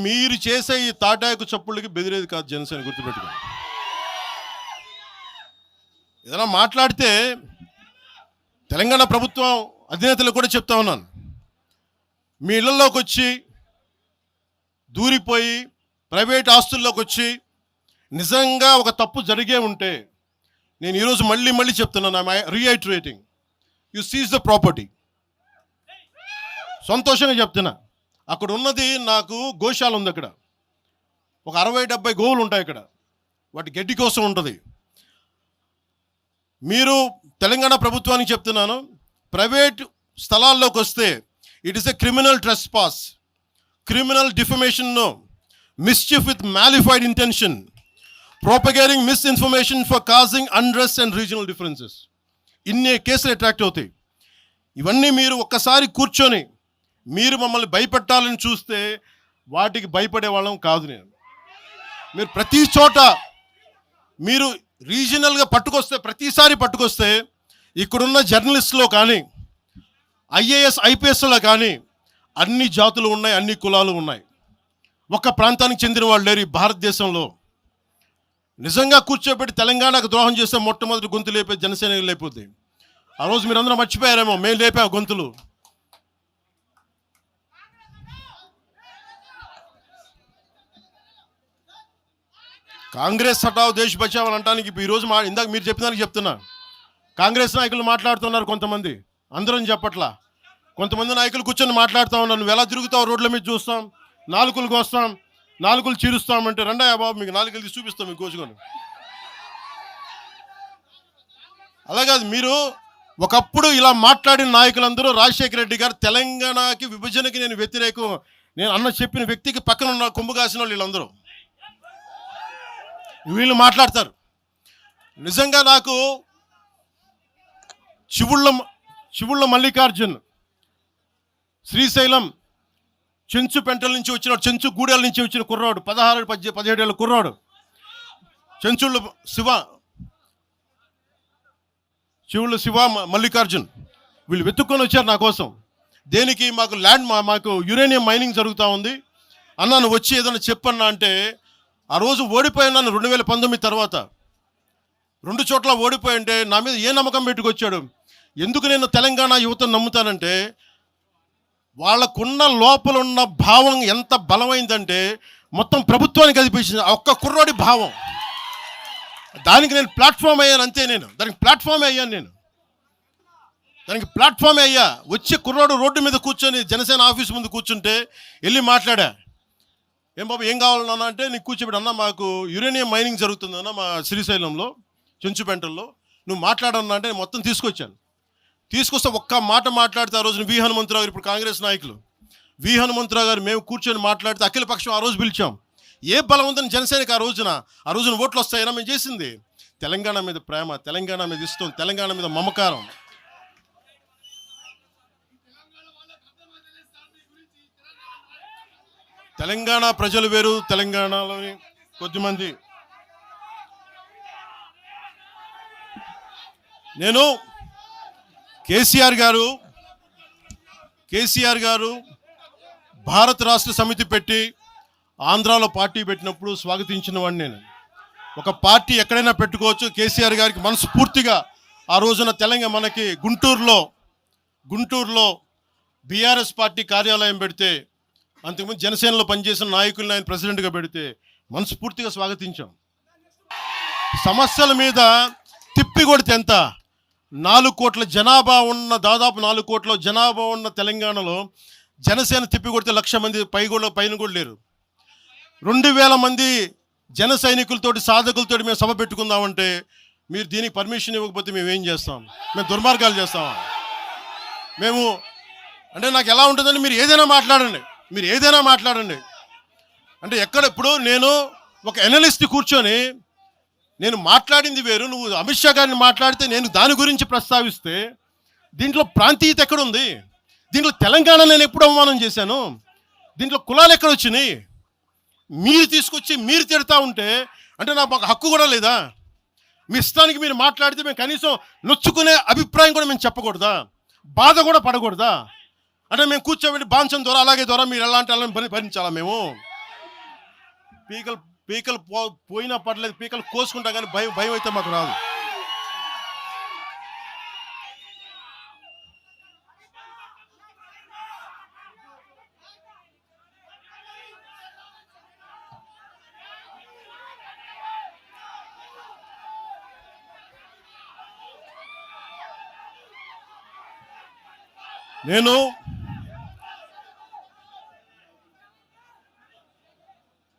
మీరు చేసే ఈ తాటాకు చప్పుళ్ళకి బెదిరేది కాదు జనసేన, గుర్తుపెట్టుకోండి. ఏదైనా మాట్లాడితే తెలంగాణ ప్రభుత్వం అధినేతలు కూడా చెప్తా ఉన్నాను, మీ ఇళ్లలోకి వచ్చి దూరిపోయి ప్రైవేట్ ఆస్తుల్లోకి వచ్చి నిజంగా ఒక తప్పు జరిగే ఉంటే, నేను ఈరోజు మళ్ళీ చెప్తున్నాను, I'm reiterating, you seize the property. సంతోషంగా చెప్తున్నా. అక్కడ ఉన్నది నాకు గోశాల ఉంది. అక్కడ ఒక 60-70 గోవులు ఉంటాయి. అక్కడ వాటి గడ్డి కోసం ఉంటుంది. మీరు తెలంగాణ ప్రభుత్వానికి చెప్తున్నాను, ప్రైవేట్ స్థలాల్లోకి వస్తే it is a criminal trespass, criminal defamation, mischief with malafide intention, propagating misinformation for causing unrest and regional differences. ఇన్ని కేసులు అట్రాక్ట్ అవుతాయి. ఇవన్నీ మీరు ఒక్కసారి కూర్చొని మీరు మమ్మల్ని భయపెట్టాలని చూస్తే వాటికి భయపడే వాళ్ళం కాదు. మీరు ప్రతి చోట మీరు రీజనల్గా ప్రతిసారి పట్టుకొస్తే ఇక్కడున్న జర్నలిస్టులో కానీ ఐఏఎస్ ఐపీఎస్లో కానీ అన్ని జాతులు ఉన్నాయి, అన్ని కులాలు ఉన్నాయి. ఒక్క ప్రాంతానికి చెందిన వాళ్ళు లేరు ఈ భారతదేశంలో. నిజంగా కూర్చోబెట్టి తెలంగాణకు ద్రోహం చేస్తే మొట్టమొదటి గొంతు లేపే జనసేన లేకపోతే. ఆ రోజు మీరు అందరూ మర్చిపోయారేమో, మేము లేపాం గొంతులు. కాంగ్రెస్ హటావ్ దేశ్ బచావ్ అని అంటానికి ఈరోజు ఇందాక మీరు చెప్పిన దానికి చెప్తున్నా. కాంగ్రెస్ నాయకులు మాట్లాడుతున్నారు కొంతమంది, అందరం చెప్పట్లా. కొంతమంది నాయకులు కూర్చొని మాట్లాడుతూ ఉన్నారు, నువ్వు ఎలా తిరుగుతావు రోడ్ల మీద చూస్తాం, నాలుకలకు వస్తాం, నాలుకలు చీరుస్తామంటే రండయ్యా బాబు మీకు నాలుకలు తీసి చూపిస్తాం మీకు కోసుకొని. అలాగే మీరు ఒకప్పుడు ఇలా మాట్లాడిన నాయకులందరూ రాజశేఖర రెడ్డి గారు తెలంగాణకి విభజనకి నేను వ్యతిరేకం నేను అన్న చెప్పిన వ్యక్తికి పక్కన ఉన్న కొమ్ము కాసిన వాళ్ళు వీళ్ళందరూ మాట్లాడతారు. నిజంగా నాకు చివుళ్ళ మల్లికార్జున్ శ్రీశైలం చెంచు పెంటల నుంచి వచ్చిన, చెంచు గూడెల నుంచి వచ్చిన కుర్రాడు, 16-17 ఏళ్ళ కుర్రాడు, చివుళ్ళ శివ మల్లికార్జున్ వీళ్ళు వెతుక్కొని వచ్చారు నా కోసం. దేనికి? మాకు యురేనియం మైనింగ్ జరుగుతూ ఉంది అన్నా, నువ్వు వచ్చి ఏదైనా చెప్పన్నా అంటే, ఆ రోజు ఓడిపోయినాను 2019 తర్వాత 2 చోట్ల ఓడిపోయి అంటే నా మీద ఏ నమ్మకం పెట్టుకొచ్చాడు. ఎందుకు నేను తెలంగాణ యువతను నమ్ముతానంటే, వాళ్ళకున్న లోపల ఉన్న భావం ఎంత బలమైందంటే మొత్తం ప్రభుత్వానికి కదిపించింది ఒక్క కుర్రాడి భావం. దానికి నేను ప్లాట్ఫామ్ అయ్యాను అంతే. దానికి ప్లాట్ఫామే అయ్యా. వచ్చే కుర్రాడు రోడ్డు మీద కూర్చొని జనసేన ఆఫీస్ ముందు కూర్చుంటే వెళ్ళి మాట్లాడా, ఏం బాబు ఏం కావాలన్నా అంటే, నీకు కూర్చోబెట్టి అన్న మాకు యురేనియం మైనింగ్ జరుగుతుందన్న మా శ్రీశైలంలో చెంచుపెంటల్లో, నువ్వు మాట్లాడన్నా అంటే మొత్తం తీసుకొస్తే ఒక్క మాట మాట్లాడితే ఆ రోజున వి హనుమంతరావు గారు, ఇప్పుడు కాంగ్రెస్ నాయకులు వి హనుమంతరావు గారు, మేము కూర్చొని మాట్లాడితే అఖిల పక్షం ఆ రోజు పిలిచాం. ఏ బలం ఉందని జనసేనకి ఆ రోజున ఓట్లు వస్తాయన్నా మేము చేసింది తెలంగాణ మీద ప్రేమ, తెలంగాణ మీద ఇష్టం, తెలంగాణ మీద మమకారం. తెలంగాణ ప్రజలు వేరు, తెలంగాణలోని కొద్దిమంది. నేను కేసీఆర్ గారు భారత రాష్ట్ర సమితి పెట్టి ఆంధ్రాలో పార్టీ పెట్టినప్పుడు స్వాగతించిన వాడిని నేను. ఒక పార్టీ ఎక్కడైనా పెట్టుకోవచ్చు. కేసీఆర్ గారికి మనస్ఫూర్తిగా ఆ రోజున మనకి గుంటూరులో బీఆర్ఎస్ పార్టీ కార్యాలయం పెడితే, అంతకుముందు జనసేనలో పనిచేసిన నాయకులను ఆయన ప్రెసిడెంట్గా పెడితే మనస్ఫూర్తిగా స్వాగతించాం. సమస్యల మీద తిప్పి కొడితే ఎంత, 4 కోట్ల జనాభా ఉన్న, దాదాపు 4 కోట్ల జనాభా ఉన్న తెలంగాణలో జనసేన తిప్పి కొడితే 1,00,000 మంది పైన కూడా లేరు. 2,000 మంది జన సైనికులతోటి సాధకులతోటి మేము సభ పెట్టుకుందామంటే మీరు దీనికి పర్మిషన్ ఇవ్వకపోతే మేము ఏం చేస్తాం? మేము దుర్మార్గాలు చేస్తామా? మేము అంటే నాకు ఎలా ఉంటుందంటే, మీరు ఏదైనా మాట్లాడండి అంటే ఇప్పుడు నేను ఒక ఎనలిస్ట్ కూర్చొని నేను మాట్లాడింది వేరు, నువ్వు అమిత్ షా గారిని మాట్లాడితే నేను దాని గురించి ప్రస్తావిస్తే దీంట్లో ప్రాంతీయత ఎక్కడుంది? దీంట్లో తెలంగాణ నేను ఎప్పుడు అవమానం చేశాను? దీంట్లో కులాలు ఎక్కడ వచ్చినాయి? మీరు తీసుకొచ్చి మీరు తిడతా ఉంటే అంటే నాకు హక్కు కూడా లేదా? మీ ఇష్టానికి మీరు మాట్లాడితే మేము కనీసం నొచ్చుకునే అభిప్రాయం కూడా మేము చెప్పకూడదా? బాధ కూడా పడకూడదా? అంటే మేము కూర్చోబెట్టి బాంచం ద్వారా అలాగే ద్వారా మీరు ఎలాంటి వాళ్ళని భరించాలా? మేము పీకలు పోయినా పర్లేదు, పీకలు కోసుకుంటా, కానీ భయం అయితే మాకు రాదు. నేను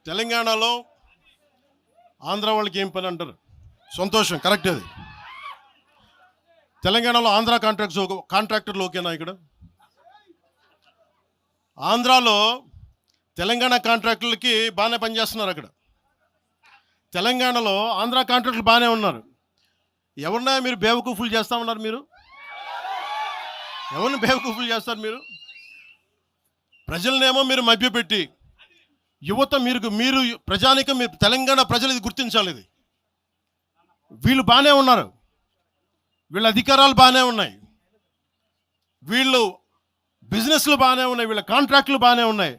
తెలంగాణలో ఆంధ్ర వాళ్ళకి ఏం పని అంటారు? సంతోషం, కరెక్ట్. అది తెలంగాణలో ఆంధ్ర కాంట్రాక్టర్లు ఓకేనా? ఇక్కడ ఆంధ్రాలో తెలంగాణ కాంట్రాక్టర్లకి బాగానే పనిచేస్తున్నారు. అక్కడ తెలంగాణలో ఆంధ్ర కాంట్రాక్టర్లు బాగానే ఉన్నారు. ఎవరినా మీరు బేవకూఫులు చేస్తా ఉన్నారు? మీరు ఎవరిని బేవకూఫులు చేస్తారు? మీరు ప్రజలనేమో మీరు మభ్యపెట్టి, యువత మీరు ప్రజానికం, మీరు తెలంగాణ ప్రజలు ఇది గుర్తించాలి. ఇది వీళ్ళు బాగానే ఉన్నారు, వీళ్ళ అధికారాలు బాగానే ఉన్నాయి, వీళ్ళు బిజినెస్లు బాగానే ఉన్నాయి, వీళ్ళ కాంట్రాక్టులు బాగానే ఉన్నాయి.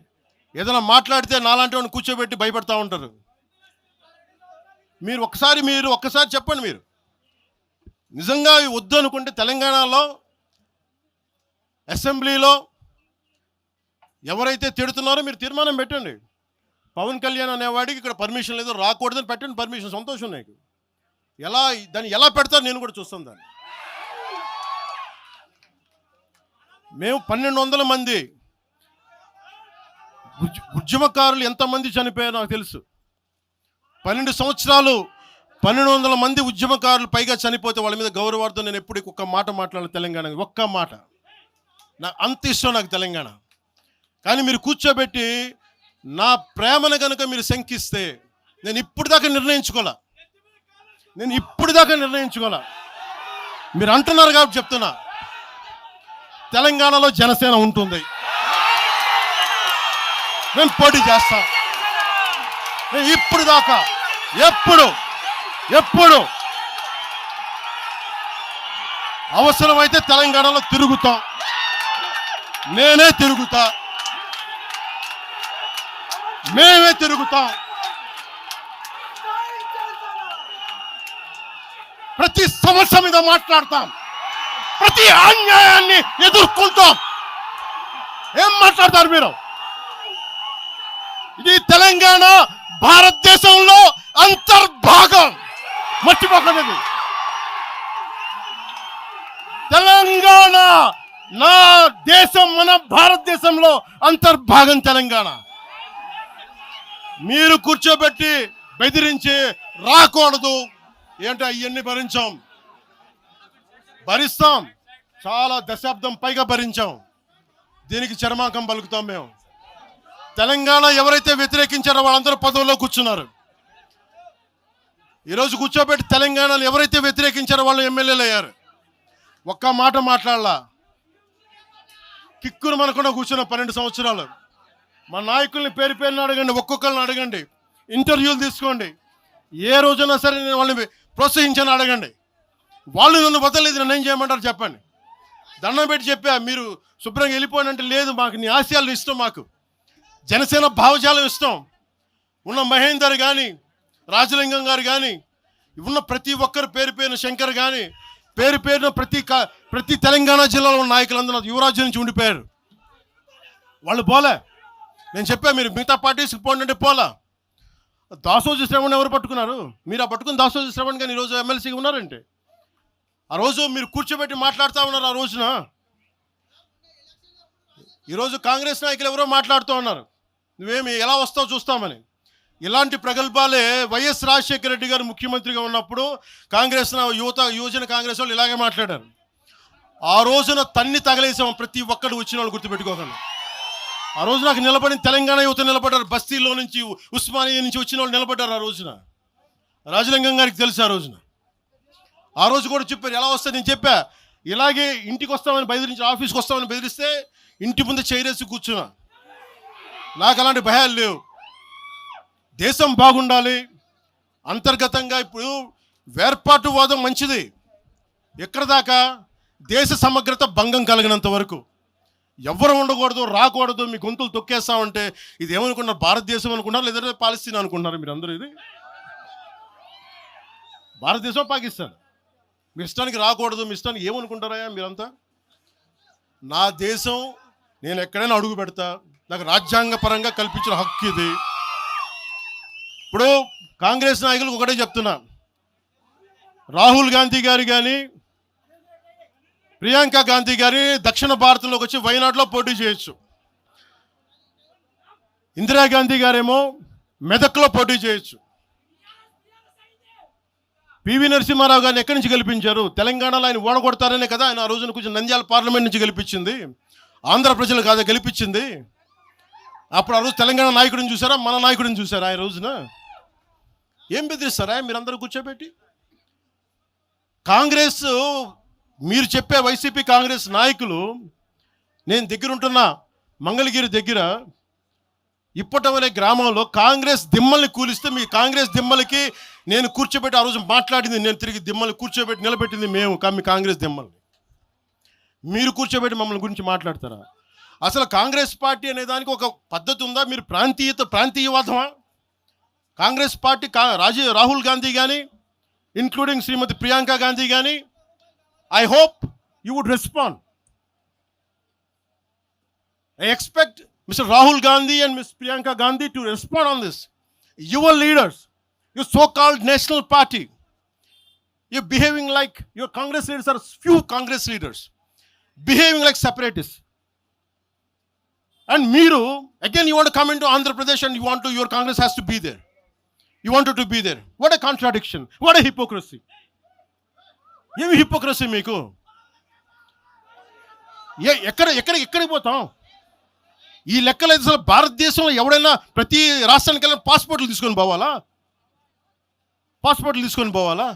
ఏదైనా మాట్లాడితే నాలాంటి వాడిని కూర్చోబెట్టి భయపడతా ఉంటారు. మీరు ఒక్కసారి చెప్పండి. మీరు నిజంగా వద్దు అనుకుంటే తెలంగాణలో అసెంబ్లీలో ఎవరైతే తిడుతున్నారో మీరు తీర్మానం పెట్టండి. పవన్ కళ్యాణ్ అనేవాడికి ఇక్కడ పర్మిషన్ లేదు, రాకూడదని పెట్టండి పర్మిషన్. సంతోషం నాకు. దాన్ని ఎలా పెడతారు నేను కూడా చూస్తాను. దాన్ని మేము 1200 మంది ఉద్యమకారులు ఎంతమంది చనిపోయారో నాకు తెలుసు. 12 సంవత్సరాలు 1200 మంది ఉద్యమకారులు పైగా చనిపోతే వాళ్ళ మీద గౌరవార్థం నేను ఎప్పుడు ఒక్క మాట మాట్లాడాలి తెలంగాణ. ఒక్క మాట. నాకు అంత ఇష్టం నాకు తెలంగాణ. కానీ మీరు కూర్చోబెట్టి నా ప్రేమను కనుక మీరు శంకిస్తే నేను ఇప్పుడు దాకా నిర్ణయించుకోలే. మీరు అంటున్నారు కాబట్టి చెప్తున్నా, తెలంగాణలో జనసేన ఉంటుంది. నేను పోటీ చేస్తా. నేను ఇప్పుడు దాకా ఎప్పుడు అవసరమైతే తెలంగాణలో తిరుగుతాం. నేనే తిరుగుతా, మేమే తిరుగుతాం. ప్రతి సమస్య మీద మాట్లాడతాం, ప్రతి అన్యాయాన్ని ఎదుర్కొంటాం. ఏం మాట్లాడతారు మీరు? ఇది తెలంగాణ భారతదేశంలో అంతర్భాగం, మర్చిపోకండి. తెలంగాణ నా దేశం, మన భారతదేశంలో అంతర్భాగం తెలంగాణ. మీరు కూర్చోబెట్టి బెదిరించి రాకూడదు ఏంటో అవన్నీ భరిస్తాం. చాలా దశాబ్దం పైగా భరించాం. దీనికి చర్మాంకం పలుకుతాం మేము. తెలంగాణ ఎవరైతే వ్యతిరేకించారో వాళ్ళందరూ పదవుల్లో కూర్చున్నారు. ఈరోజు కూర్చోబెట్టి తెలంగాణలో ఎవరైతే వ్యతిరేకించారో వాళ్ళు ఎమ్మెల్యేలు అయ్యారు. ఒక్క మాట మాట్లాడలా. కిక్కును మనకుండా కూర్చున్న 12 సంవత్సరాలు. మా నాయకుల్ని పేరుని అడగండి, ఒక్కొక్కరిని అడగండి, ఇంటర్వ్యూలు తీసుకోండి. ఏ రోజైనా సరే నేను వాళ్ళని ప్రోత్సహించాను అడగండి. వాళ్ళు నన్ను వదలలేదు, నన్ను ఏం చేయమంటారు చెప్పండి. దండం పెట్టి చెప్పా, మీరు శుభ్రంగా వెళ్ళిపోయినంటే లేదు, మాకు నీ ఆశయాలు ఇష్టం, మాకు జనసేన భావజాలం ఇష్టం. ఉన్న మహేందర్ కానీ, రాజలింగం గారు కానీ, ఉన్న ప్రతి ఒక్కరు పేరున శంకర్ కానీ, పేరున ప్రతి తెలంగాణ జిల్లాలో ఉన్న నాయకులందరూ యువరాజ్యం నుంచి ఉండిపోయారు. వాళ్ళు పోలే. నేను చెప్పా, మీరు మిగతా పార్టీస్కి పోండి అంటే పోలా. దాసోజు శ్రవణ్ ఎవరు పట్టుకున్నారు? మీరు ఆ పట్టుకుని దాసోజు శ్రవణ్ కానీ ఈరోజు ఎమ్మెల్సీగా ఉన్నారంటే, ఆ రోజు మీరు కూర్చోబెట్టి మాట్లాడుతూ ఉన్నారు. ఆ రోజున ఈరోజు కాంగ్రెస్ నాయకులు ఎవరో మాట్లాడుతూ ఉన్నారు, నువ్వేమి ఎలా వస్తావు చూస్తామని. ఇలాంటి ప్రగల్భాలే వైఎస్ రాజశేఖర రెడ్డి గారు ముఖ్యమంత్రిగా ఉన్నప్పుడు యువజన కాంగ్రెస్ వాళ్ళు ఇలాగే మాట్లాడారు. ఆ రోజున తన్ని తగలేసాం ప్రతి ఒక్కడు వచ్చిన వాళ్ళు, గుర్తుపెట్టుకోకండి. ఆ రోజు నాకు నిలబడిన తెలంగాణ యువత నిలబడ్డారు. బస్తీలో నుంచి, ఉస్మానియా నుంచి వచ్చిన వాళ్ళు నిలబడ్డారు. ఆ రోజున రాజలింగం గారికి తెలుసు. ఆ రోజు కూడా చెప్పారు ఎలా వస్తుంది. నేను చెప్పా, ఇలాగే ఇంటికి వస్తామని బెదిరించి, ఆఫీస్కి వస్తామని బెదిరిస్తే ఇంటి ముందు చైరేసి కూర్చున్నా. నాకు అలాంటి భయాలు లేవు. దేశం బాగుండాలి. అంతర్గతంగా ఇప్పుడు వేర్పాటువాదం మంచిది. ఎక్కడ దాకా? దేశ సమగ్రత భంగం కలిగినంత వరకు ఎవరు ఉండకూడదు, రాకూడదు. మీ గొంతులు తొక్కేస్తామంటే ఇది ఏమనుకున్నారు? భారతదేశం అనుకున్నారు, లేదా పాలస్తీనా అనుకుంటున్నారు? మీరు అందరూ ఇది భారతదేశం, పాకిస్తాన్. మీ ఇష్టానికి రాకూడదు, మీ ఇష్టానికి ఏమనుకుంటారా మీరంతా? నా దేశం, నేను ఎక్కడైనా అడుగు పెడతా. నాకు రాజ్యాంగ పరంగా కల్పించిన హక్కు ఇది. ఇప్పుడు కాంగ్రెస్ నాయకులకు ఒకటే చెప్తున్నా, రాహుల్ గాంధీ గారు కానీ, ప్రియాంక గాంధీ గారి దక్షిణ భారతంలోకి వచ్చి వైనాడులో పోటీ చేయొచ్చు. ఇందిరాగాంధీ గారేమో మెదక్లో పోటీ చేయొచ్చు. పివి నరసింహారావు గారిని ఎక్కడి నుంచి గెలిపించారు? తెలంగాణలో ఆయన ఓడగొడతారనే కదా ఆయన ఆ రోజున కొంచెం నంద్యాల పార్లమెంట్ నుంచి గెలిపించింది. ఆంధ్ర ప్రజలు కాదా గెలిపించింది? అప్పుడు ఆ రోజు తెలంగాణ నాయకుడిని చూసారా, మన నాయకుడిని చూసారా? ఆ రోజున ఏం బెదిరిస్తారా మీరందరూ కూర్చోబెట్టి? కాంగ్రెస్, మీరు చెప్పే వైసీపీ కాంగ్రెస్ నాయకులు, నేను దగ్గరుంటున్న మంగళగిరి దగ్గర ఇప్పటవలే గ్రామంలో కాంగ్రెస్ దిమ్మల్ని కూలిస్తే మీ కాంగ్రెస్ దిమ్మలకి నేను కూర్చోబెట్టి ఆ రోజు మాట్లాడింది, నేను తిరిగి దిమ్మల్ని కూర్చోబెట్టి నిలబెట్టింది మేము. మీ కాంగ్రెస్ దిమ్మల్ని మీరు కూర్చోబెట్టి మమ్మల్ని గురించి మాట్లాడతారా? అసలు కాంగ్రెస్ పార్టీ అనే దానికి ఒక పద్ధతి ఉందా? మీరు ప్రాంతీయవాదమా? కాంగ్రెస్ పార్టీ రాహుల్ గాంధీ కానీ, ఇంక్లూడింగ్ శ్రీమతి ప్రియాంక గాంధీ కానీ, I hope you would respond. I expect Mr. Rahul Gandhi and Ms. Priyanka Gandhi to respond on this. Your leaders, your so-called national party, you're behaving like your Congress leaders are few Congress leaders, behaving like separatists. And Meeru, again you want to come into Andhra Pradesh and your Congress has to be there. You wanted to be there. What a contradiction. What a hypocrisy. Yemi hypocrisy meeku. ఎక్కడికి పోతాం? ఈ లెక్కలు అయితే అసలు భారతదేశంలో ఎవడైనా ప్రతి రాష్ట్రానికి వెళ్ళిన పాస్పోర్ట్లు తీసుకొని పోవాలా?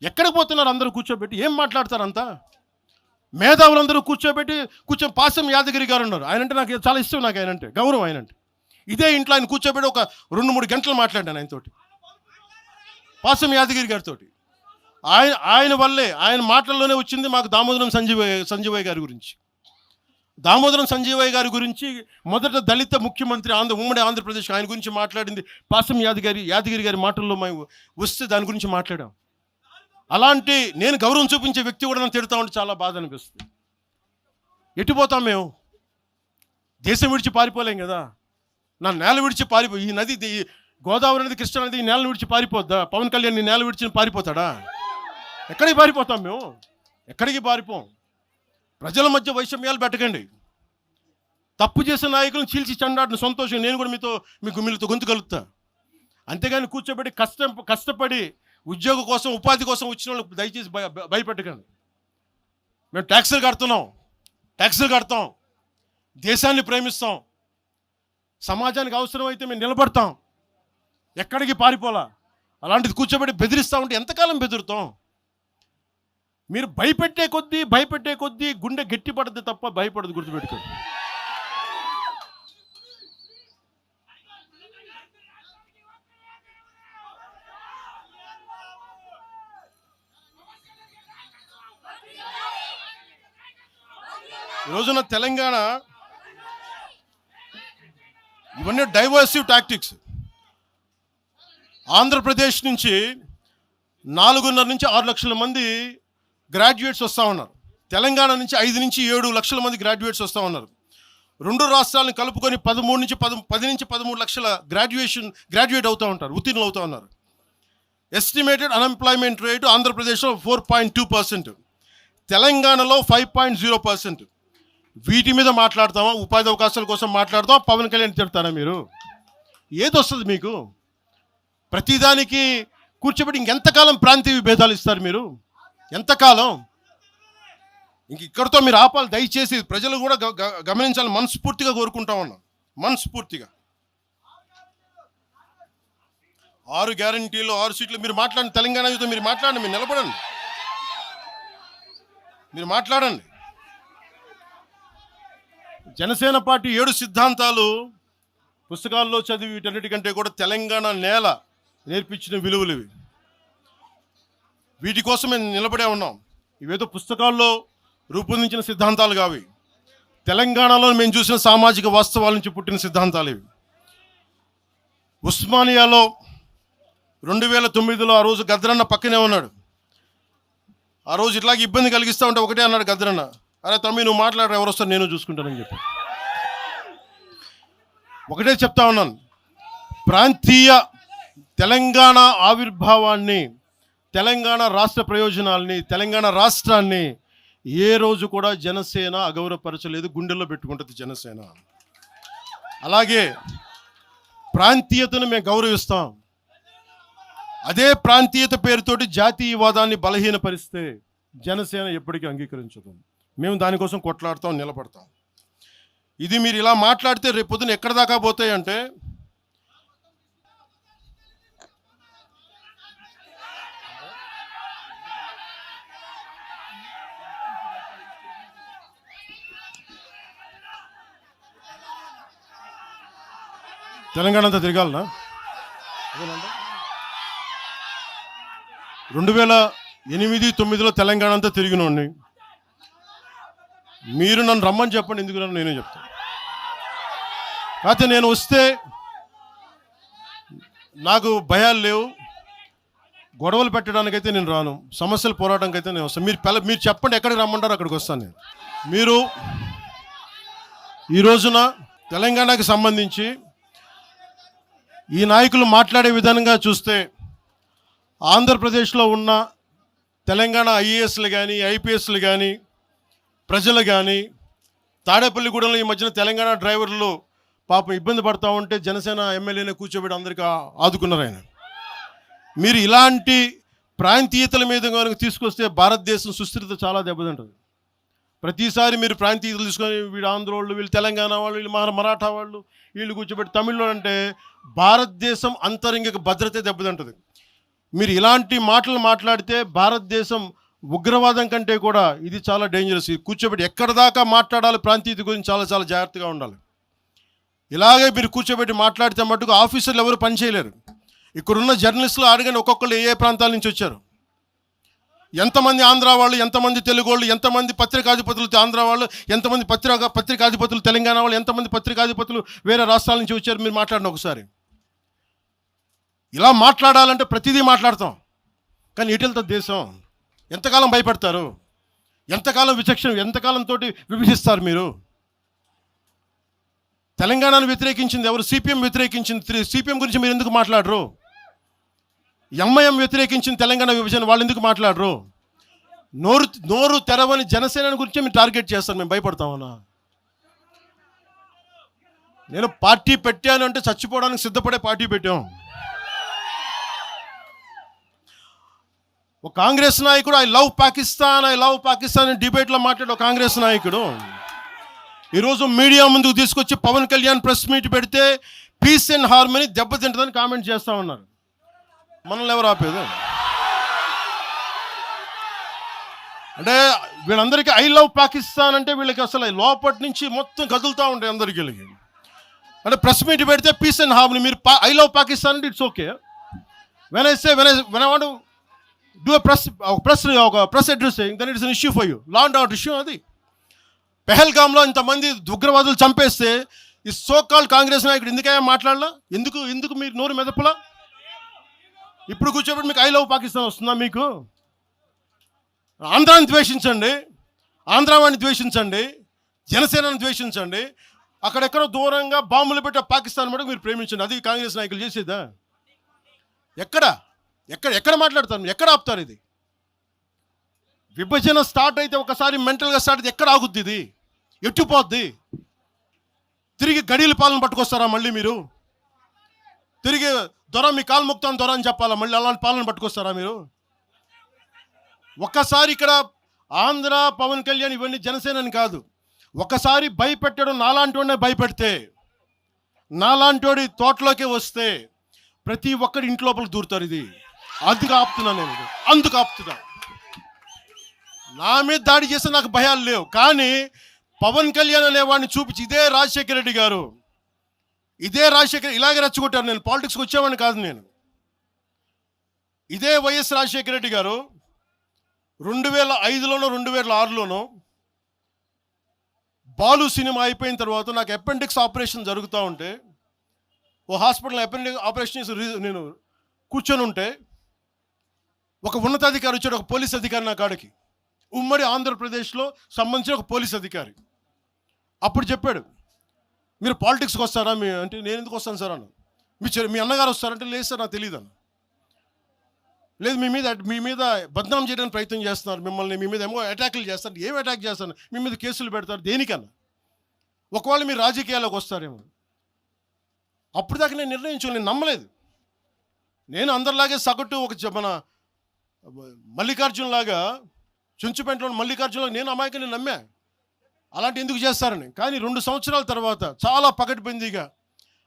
ఎక్కడికి పోతున్నారు అందరూ కూర్చోబెట్టి? ఏం మాట్లాడతారు అంతా? మేధావులందరూ కూర్చొని పాసం యాదగిరి గారు ఉన్నారు. ఆయనంటే నాకు చాలా ఇష్టం, నాకు ఆయనంటే గౌరవం. ఆయనంటే ఇదే ఇంట్లో ఆయన కూర్చోబెట్టి ఒక 2-3 గంటలు మాట్లాడాను ఆయనతోటి, పాసం యాదగిరి గారితో. ఆయన వల్లే, ఆయన మాటల్లోనే వచ్చింది మాకు దామోదరం సంజీవయ్య గారి గురించి. దామోదరం సంజీవయ్య గారి గురించి మొదట దళిత ముఖ్యమంత్రి ఉమ్మడి ఆంధ్రప్రదేశ్, ఆయన గురించి మాట్లాడింది పాసం యాదగిరి గారి మాటల్లో మేము వస్తే దాని గురించి మాట్లాడాం. అలాంటి నేను గౌరవం చూపించే వ్యక్తి కూడా నన్ను తిడతా ఉంటే చాలా బాధ అనిపిస్తుంది. ఎటుపోతాం మేము? దేశం విడిచి పారిపోలేం కదా. నా నేల విడిచి ఈ నది, గోదావరి నది, కృష్ణా నది ఈ నేలను విడిచి పారిపోద్దా? పవన్ కళ్యాణ్ ఈ నేల విడిచి పారిపోతాడా? ఎక్కడికి పారిపోతాం మేము? ఎక్కడికి పారిపోం. ప్రజల మధ్య వైషమ్యాలు పెట్టకండి. తప్పు చేసిన నాయకులను చీల్చి చెండాడిన సంతోషం నేను కూడా మీతో గొంతు కలుపుతా. అంతేగాని కూర్చోబెట్టి కష్టపడి ఉద్యోగం కోసం, ఉపాధి కోసం వచ్చిన వాళ్ళకి దయచేసి భయపెట్టకండి. మేము ట్యాక్సులు కడతాం, దేశాన్ని ప్రేమిస్తాం, సమాజానికి అవసరమైతే మేము నిలబడతాం, ఎక్కడికి పారిపోలా. అలాంటిది కూర్చోబెట్టి బెదిరిస్తూ ఉంటే ఎంతకాలం బెదురుతాం? మీరు భయపెట్టే కొద్దీ గుండె గట్టి పడద్దు తప్ప భయపడదు, గుర్తుపెట్టుకోండి. ఈ రోజున తెలంగాణ ఇవన్నీ డైవర్సివ్ టాక్టిక్స్. ఆంధ్రప్రదేశ్ నుంచి 4.5 నుంచి 6 లక్షల మంది గ్రాడ్యుయేట్స్ వస్తూ ఉన్నారు. తెలంగాణ నుంచి 5 నుంచి 7 లక్షల మంది గ్రాడ్యుయేట్స్ వస్తూ ఉన్నారు. 2 రాష్ట్రాలను కలుపుకొని 10 నుంచి 13 లక్షల గ్రాడ్యుయేట్ అవుతూ ఉంటారు, ఉత్తీర్ణులు అవుతూ ఉన్నారు. ఎస్టిమేటెడ్ అన్ఎంప్లాయ్మెంట్ రేటు ఆంధ్రప్రదేశ్లో 4.2%, తెలంగాణలో 5.0%. వీటి మీద మాట్లాడతామా? ఉపాధి అవకాశాల కోసం మాట్లాడతామా? పవన్ కళ్యాణ్ తిడతారా మీరు? ఏది వస్తుంది మీకు? ప్రతిదానికి కూర్చోబెట్టి ఇంకెంతకాలం ప్రాంతీయ విభేదాలు ఇస్తారు మీరు? ఎంతకాలం? ఇక్కడితో మీరు ఆపాలి దయచేసి. ప్రజలు కూడా గమనించాలి. మనస్ఫూర్తిగా కోరుకుంటా ఉన్నాం, మనస్ఫూర్తిగా. 6 గ్యారంటీలు, 6 సీట్లు మీరు మాట్లాడండి. తెలంగాణ యువత మీరు మాట్లాడండి, మీరు నిలబడండి, మీరు మాట్లాడండి. జనసేన పార్టీ 7 సిద్ధాంతాలు పుస్తకాల్లో చదివి వీటన్నిటికంటే కూడా తెలంగాణ నేల నేర్పించిన విలువలు ఇవి. వీటి కోసం మేము నిలబడే ఉన్నాం. ఇవేదో పుస్తకాల్లో రూపొందించిన సిద్ధాంతాలు కావి. తెలంగాణలో మేము చూసిన సామాజిక వాస్తవాల నుంచి పుట్టిన సిద్ధాంతాలు ఇవి. ఉస్మానియాలో 2009లో ఆ రోజు గద్దరన్న పక్కనే ఉన్నాడు. ఆ రోజు ఇట్లాగే ఇబ్బంది కలిగిస్తూ ఉంటే ఒకటే అన్నాడు గద్దరన్న, అరే తమ్మి నువ్వు మాట్లాడరు, ఎవరు వస్తారు నేను చూసుకుంటానని చెప్పి. ఒకటే చెప్తా ఉన్నాను, ప్రాంతీయ తెలంగాణ ఆవిర్భావాన్ని, తెలంగాణ రాష్ట్ర ప్రయోజనాల్ని, తెలంగాణ రాష్ట్రాన్ని ఏ రోజు కూడా జనసేన అగౌరవపరచలేదు. గుండెల్లో పెట్టుకుంటుంది జనసేన. అలాగే ప్రాంతీయతను మేము గౌరవిస్తాం. అదే ప్రాంతీయత పేరుతోటి జాతీయవాదాన్ని బలహీనపరిస్తే జనసేన ఎప్పటికీ అంగీకరించదు. మేము దానికోసం కొట్లాడతాం, నిలబడతాం. ఇది మీరు ఇలా మాట్లాడితే రేపు పొద్దున ఎక్కడ దాకా పోతాయంటే, తెలంగాణ అంతా తిరగాలనా? 2008-9లో తెలంగాణ అంతా తిరిగినోడిని. మీరు నన్ను రమ్మని చెప్పండి, ఎందుకు నన్ను నేనే చెప్తాను. కాకపోతే నేను వస్తే నాకు భయాలు లేవు, గొడవలు పెట్టడానికైతే నేను రాను, సమస్యలు పోరాటానికి అయితే నేను వస్తాను. మీరు చెప్పండి ఎక్కడికి రమ్మంటారో అక్కడికి వస్తాను నేను. మీరు ఈ రోజున తెలంగాణకి సంబంధించి ఈ నాయకులు మాట్లాడే విధానంగా చూస్తే ఆంధ్రప్రదేశ్లో ఉన్న తెలంగాణ ఐఏఎస్లు కానీ ఐపీఎస్లు కానీ ప్రజలు కానీ తాడేపల్లిగూడెంలో ఈ మధ్యన తెలంగాణ డ్రైవర్లు పాపం ఇబ్బంది పడతా ఉంటే జనసేన ఎమ్మెల్యేనే కూర్చోబెట్టి అందరికీ ఆదుకున్నారు ఆయన. మీరు ఇలాంటి ప్రాంతీయతల మీద కనుక తీసుకొస్తే భారతదేశం సుస్థిరత చాలా దెబ్బతింటుంది. ప్రతిసారి మీరు ప్రాంతీయతలు తీసుకొని వీళ్ళు ఆంధ్ర వాళ్ళు, వీళ్ళు తెలంగాణ వాళ్ళు, వీళ్ళు మరాఠా వాళ్ళు, వీళ్ళు కూర్చోబెట్టి తమిళలో అంటే భారతదేశం అంతరంగిక భద్రత దెబ్బతింటుంది. మీరు ఇలాంటి మాటలు మాట్లాడితే భారతదేశం ఉగ్రవాదం కంటే కూడా ఇది చాలా డేంజరస్. కూర్చోబెట్టి ఎక్కడ దాకా మాట్లాడాలి ప్రాంతీయత గురించి చాలా చాలా జాగ్రత్తగా ఉండాలి. ఇలాగే మీరు కూర్చోబెట్టి మాట్లాడితే మటుకు ఆఫీసర్లు ఎవరు పనిచేయలేరు. ఇక్కడున్న జర్నలిస్టులు అడగండి, ఒక్కొక్కరు ఏ ప్రాంతాల నుంచి వచ్చారు, ఎంతమంది ఆంధ్ర వాళ్ళు, ఎంతమంది తెలుగు వాళ్ళు, ఎంతమంది పత్రికాధిపతులు ఆంధ్ర వాళ్ళు, ఎంతమంది పత్రికాధిపతులు తెలంగాణ వాళ్ళు, ఎంతమంది పత్రికాధిపతులు వేరే రాష్ట్రాల నుంచి వచ్చారు. మీరు మాట్లాడిన ఒకసారి ఇలా మాట్లాడాలంటే ప్రతిదీ మాట్లాడతాం, కానీ ఇటెళ్తా దేశం ఎంతకాలం భయపడతారు, ఎంతకాలం విచక్షణ, ఎంతకాలంతో విభజిస్తారు. మీరు తెలంగాణను వ్యతిరేకించింది ఎవరు? సిపిఎం వ్యతిరేకించింది. సిపిఎం గురించి మీరు ఎందుకు మాట్లాడరు? ఎంఐఎం వ్యతిరేకించింది తెలంగాణ విభజన, వాళ్ళు ఎందుకు మాట్లాడరు? నోరు తెరవని జనసేన గురించి మీరు టార్గెట్ చేస్తారు. మేము భయపడతామన్నా? నేను పార్టీ పెట్టాను అంటే చచ్చిపోవడానికి సిద్ధపడే పార్టీ పెట్టాం. ఒక కాంగ్రెస్ నాయకుడు ఐ లవ్ పాకిస్తాన్ డిబేట్లో మాట్లాడే ఒక కాంగ్రెస్ నాయకుడు ఈరోజు మీడియా ముందుకు తీసుకొచ్చి పవన్ కళ్యాణ్ ప్రెస్ మీట్ పెడితే పీస్ అండ్ హార్మనీ దెబ్బతింటుందని కామెంట్ చేస్తూ ఉన్నారు. మనల్ని ఎవరు ఆపేది? అంటే వీళ్ళందరికీ ఐ లవ్ పాకిస్తాన్ అంటే వీళ్ళకి అసలు లోపటి నుంచి మొత్తం కదులుతూ ఉంటాయి అందరికీ. అంటే ప్రెస్ మీట్ పెడితే పీస్ అండ్ హార్మనీ, మీరు ఐ లవ్ పాకిస్తాన్ అంటే it's okay. When I want do press addressing, then it's an issue for you, law and order issue. అది పెహల్గామ్లో ఇంతమంది ఉగ్రవాదులు చంపేస్తే ఈ సోకాల్ కాంగ్రెస్ నాయకుడు ఎందుకయ్యా మాట్లాడలా? ఎందుకు మీరు నోరు మెదపలా? ఇప్పుడు కూర్చోబెట్టి మీకు ఐ లవ్ పాకిస్తాన్ వస్తుందా? మీకు ఆంధ్రాని ద్వేషించండి, ఆంధ్రావాణి ద్వేషించండి, జనసేనని ద్వేషించండి, అక్కడెక్కడో దూరంగా బాంబులు పెట్టే పాకిస్తాన్ మటుకు మీరు ప్రేమించండి. అది కాంగ్రెస్ నాయకులు చేసేదా? ఎక్కడ మాట్లాడతారు? ఎక్కడ ఆపుతారు? ఇది విభజన స్టార్ట్ అయితే ఒకసారి మెంటల్గా స్టార్ట్ అయితే ఎక్కడ ఆగుద్ది? ఇది ఎట్టుపోద్ది? తిరిగి గడియల పాలన పట్టుకొస్తారా మళ్ళీ మీరు? తిరిగి దొర మీ కాలు ముక్తాను దొర అని చెప్పాలా? మళ్ళీ అలాంటి పాలన పట్టుకొస్తారా మీరు? ఒక్కసారి ఇక్కడ ఆంధ్ర పవన్ కళ్యాణ్ ఇవన్నీ జనసేనని కాదు, ఒకసారి భయపెట్టడం నాలాంటి వాడినే భయపెడితే, నాలాంటి వాడి తోటలోకి వస్తే ప్రతి ఒక్కరి ఇంటి లోపలికి దూరుతారు. ఇది అందుకు ఆపుతున్నా నేను, అందుకు ఆపుతున్నా. నా మీద దాడి చేస్తే నాకు భయాలు లేవు, కానీ పవన్ కళ్యాణ్ అనేవాడిని చూపించి ఇదే రాజశేఖర రెడ్డి గారు, ఇలాగే రెచ్చగొట్టారు. నేను పాలిటిక్స్కి వచ్చేవాడిని కాదు. నేను ఇదే వైఎస్ రాజశేఖర రెడ్డి గారు 2005లోనో 2006లోనో బాలు సినిమా అయిపోయిన తర్వాత నాకు అపెండిక్స్ ఆపరేషన్ జరుగుతూ ఉంటే ఓ హాస్పిటల్ అపెండిక్స్ ఆపరేషన్ చేసి నేను కూర్చొని ఉంటే ఒక ఉన్నతాధికారి వచ్చాడు, ఒక పోలీస్ అధికారి నా కాడికి, ఉమ్మడి ఆంధ్రప్రదేశ్లో సంబంధించిన ఒక పోలీస్ అధికారి. అప్పుడు చెప్పాడు, మీరు పాలిటిక్స్కి వస్తారా? అంటే నేను ఎందుకు వస్తాను సార్ అన్న. మీ అన్నగారు వస్తారంటే లేదు సార్ నాకు తెలియదు అన్న. లేదు మీ మీద బద్నాం చేయడానికి ప్రయత్నం చేస్తున్నారు, మిమ్మల్ని మీ మీద ఏమో అటాక్లు చేస్తారు. ఏం అటాక్ చేస్తారు? మీ మీద కేసులు పెడతారు దేనికన్నా? ఒకవేళ మీరు రాజకీయాల్లోకి వస్తారేమో. అప్పుడు దాకా నేను నేను నమ్మలేదు. నేను అందరిలాగే సగటు మన మల్లికార్జున్ లాగా, చుంచుపెంటలో మల్లికార్జునలాగా నేను అమాయకుని నమ్మా అలాంటి ఎందుకు చేస్తారని. కానీ 2 సంవత్సరాల తర్వాత చాలా పకడ్బందీగా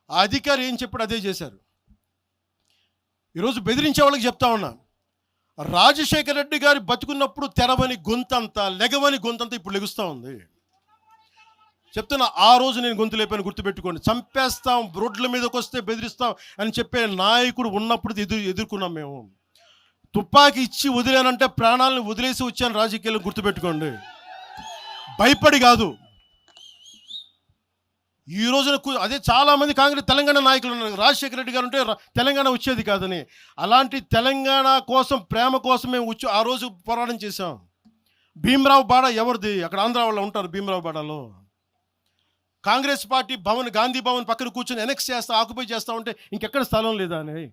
ఆ అధికారి ఏం చెప్పాడు అదే చేశారు. ఈరోజు బెదిరించే వాళ్ళకి చెప్తా ఉన్నా, రాజశేఖర రెడ్డి గారి బతుకున్నప్పుడు తెరవని గొంతంతా, లెగవని గొంతంతా ఇప్పుడు లెగుస్తూ ఉంది. చెప్తున్నా, ఆ రోజు నేను గొంతు లేపాను, గుర్తుపెట్టుకోండి. చంపేస్తాం, రోడ్ల మీదకి వస్తే బెదిరిస్తాం అని చెప్పే నాయకుడు ఉన్నప్పుడు ఎదుర్కొన్నాం మేము. తుపాకీ ఇచ్చి వదిలేనంటే ప్రాణాలను వదిలేసి వచ్చాను రాజకీయాలు, గుర్తుపెట్టుకోండి. భయపడి కాదు. ఈ రోజున అదే చాలామంది కాంగ్రెస్ తెలంగాణ నాయకులు ఉన్నారు, రాజశేఖర రెడ్డి గారు ఉంటే తెలంగాణ వచ్చేది కాదని. అలాంటి తెలంగాణ కోసం, ప్రేమ కోసం మేము ఆ రోజు పోరాటం చేశాం. భీమరావు బాడ ఎవరిది? అక్కడ ఆంధ్ర వాళ్ళు ఉంటారు భీమరావు బాడలో. కాంగ్రెస్ పార్టీ భవన్, గాంధీ భవన్ పక్కన కూర్చొని ఎనెక్స్ చేస్తా, ఆక్యుపై చేస్తూ ఉంటే ఇంకెక్కడ స్థలం లేదా అని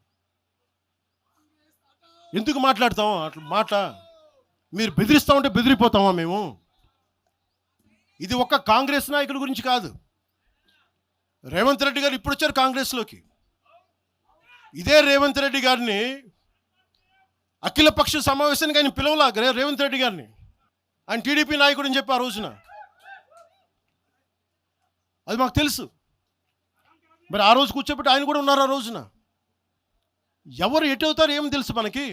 ఎందుకు మాట్లాడతాం అట్లా మాట? మీరు బెదిరిస్తూ ఉంటే బెదిరిపోతామా మేము? ఇది ఒక్క కాంగ్రెస్ నాయకుడి గురించి కాదు. రేవంత్ రెడ్డి గారు ఇప్పుడు వచ్చారు కాంగ్రెస్లోకి. ఇదే రేవంత్ రెడ్డి గారిని అఖిలపక్ష సమావేశానికి ఆయన పిలవలా. రేవంత్ రెడ్డి గారిని ఆయన టీడీపీ నాయకుడు అని చెప్పి ఆ రోజున అది మాకు తెలుసు. మరి ఆ రోజు కూర్చోబెట్టి ఆయన కూడా ఉన్నారు ఆ రోజున. ఎవరు ఎటు అవుతారు ఏం తెలుసు మనకి?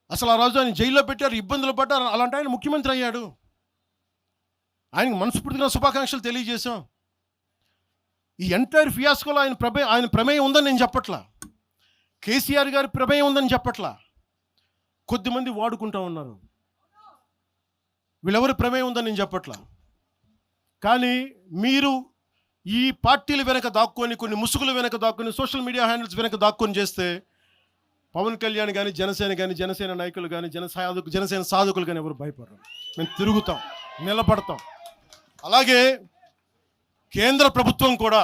అసలు ఆ రోజు ఆయన జైల్లో పెట్టారు, ఇబ్బందులు పడ్డారు. అలాంటి ఆయన ముఖ్యమంత్రి అయ్యాడు. ఆయనకు మనస్ఫూర్తిగా శుభాకాంక్షలు తెలియజేశాం. ఈ ఎంటైర్ ఫియాస్కోలో ఆయన ప్రమేయం ఉందని నేను చెప్పట్లా, కేసీఆర్ గారి ప్రమేయం ఉందని చెప్పట్లా. కొద్దిమంది వాడుకుంటూ ఉన్నారు, వీళ్ళెవరి ప్రమేయం ఉందని నేను చెప్పట్లా. కానీ మీరు ఈ పార్టీల వెనక దాక్కొని, కొన్ని ముసుగుల వెనక దాక్కొని, సోషల్ మీడియా హ్యాండిల్స్ వెనక దాక్కొని చేస్తే పవన్ కళ్యాణ్ కానీ, జనసేన నాయకులు కానీ, జనసేన సాధకులు కానీ ఎవరు భయపడరు. మేము తిరుగుతాం, నిలబడతాం. అలాగే కేంద్ర ప్రభుత్వం కూడా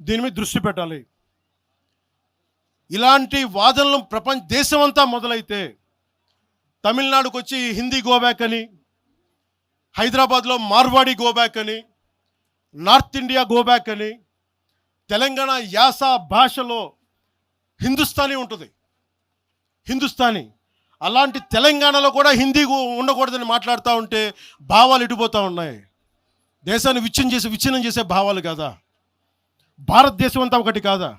దీని మీద దృష్టి పెట్టాలి. ఇలాంటి వాదనలు దేశమంతా మొదలైతే, తమిళనాడుకు వచ్చి హిందీ గోబ్యాక్ అని, హైదరాబాద్లో మార్వాడి గోబ్యాక్ అని, నార్త్ ఇండియా గోబ్యాక్ అని, తెలంగాణ యాస భాషలో హిందుస్థానీ ఉంటుంది, హిందుస్థానీ. అలాంటి తెలంగాణలో కూడా హిందీ ఉండకూడదని మాట్లాడుతూ ఉంటే భావాలు ఇటుపోతూ ఉన్నాయి. దేశాన్ని విచ్ఛిన్నం చేసే భావాలు కాదా? భారతదేశం అంతా ఒకటి కాదా?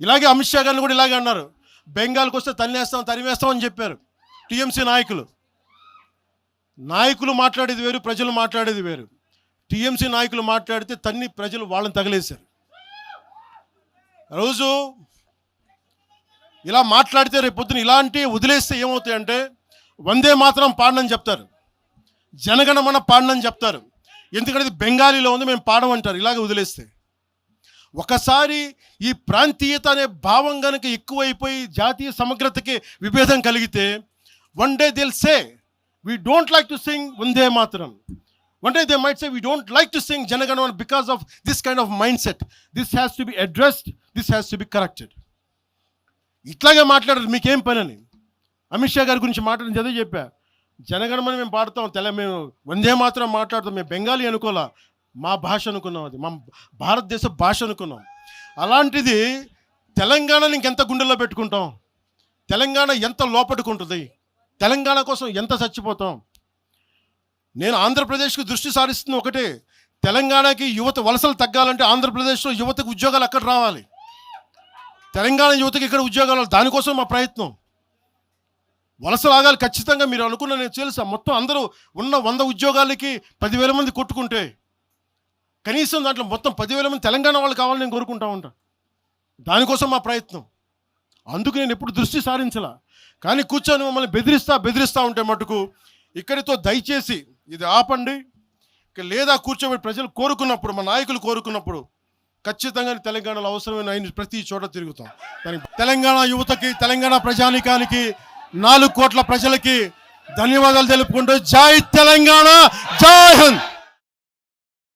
ఇలాగే అమిత్ షా గారిని కూడా ఇలాగే అన్నారు, బెంగాల్కి వస్తే తరిమేస్తాం అని చెప్పారు టీఎంసీ నాయకులు మాట్లాడేది వేరు, ప్రజలు మాట్లాడేది వేరు. టీఎంసీ నాయకులు మాట్లాడితే ప్రజలు వాళ్ళని తగిలేశారు. రోజు ఇలా మాట్లాడితే రేపు పొద్దున ఇలాంటి వదిలేస్తే ఏమవుతాయంటే, వందే మాత్రం పాడనని చెప్తారు, జనగణమన పాడనని చెప్తారు. ఎందుకంటే ఇది బెంగాలీలో ఉంది, మేము పాడమంటారు. ఇలాగ వదిలేస్తే ఒకసారి ఈ ప్రాంతీయత అనే భావం కనుక ఎక్కువైపోయి జాతీయ సమగ్రతకి విభేదం కలిగితే, వన్ డే దిల్ సే we don't like to sing Vande Mataram. One day they might say we don't like to sing Janaganamana because of this kind of mindset. This has to be addressed. This has to be corrected. ఇట్లాగే మాట్లాడారు, మీకేం పని అని. అమిత్ షా గారి గురించి మాట్లాడిన చదివి చెప్పా, జనగణమని మేము పాడతాం, మేము వందే మాత్రం మాట్లాడతాం, మేము బెంగాలీ అనుకోలే, మా భాష అనుకున్నాం, అది మా భారతదేశ భాష అనుకున్నాం. అలాంటిది తెలంగాణని ఇంకెంత గుండెల్లో పెట్టుకుంటాం, తెలంగాణ ఎంత లోపట్టుకుంటుంది, తెలంగాణ కోసం ఎంత చచ్చిపోతాం. నేను ఆంధ్రప్రదేశ్కి దృష్టి సారిస్తున్న ఒకటే, తెలంగాణకి యువత వలసలు తగ్గాలంటే ఆంధ్రప్రదేశ్లో యువతకు ఉద్యోగాలు అక్కడ రావాలి, తెలంగాణ యువతకి ఇక్కడ ఉద్యోగాలు, దానికోసం మా ప్రయత్నం. వలసలు ఆగాలి ఖచ్చితంగా. మీరు అనుకున్న నేను తెలుసా, మొత్తం అందరూ ఉన్న 100 ఉద్యోగాలకి 10,000 మంది కొట్టుకుంటే కనీసం దాంట్లో మొత్తం 10,000 మంది తెలంగాణ వాళ్ళు కావాలని నేను కోరుకుంటా ఉంటా. దానికోసం మా ప్రయత్నం. అందుకు నేను ఎప్పుడు దృష్టి సారించలా. కానీ కూర్చొని మమ్మల్ని బెదిరిస్తా ఉంటే మటుకు ఇక్కడితో దయచేసి ఇది ఆపండి. లేదా కూర్చోబెట్టి ప్రజలు కోరుకున్నప్పుడు, మా నాయకులు కోరుకున్నప్పుడు ఖచ్చితంగా తెలంగాణలో అవసరమైన ప్రతి చోట తిరుగుతాం. తెలంగాణ యువతకి, తెలంగాణ ప్రజానికానికి, 4 కోట్ల ప్రజలకి ధన్యవాదాలు తెలుపుకుంటూ జై తెలంగాణ, జై హింద్.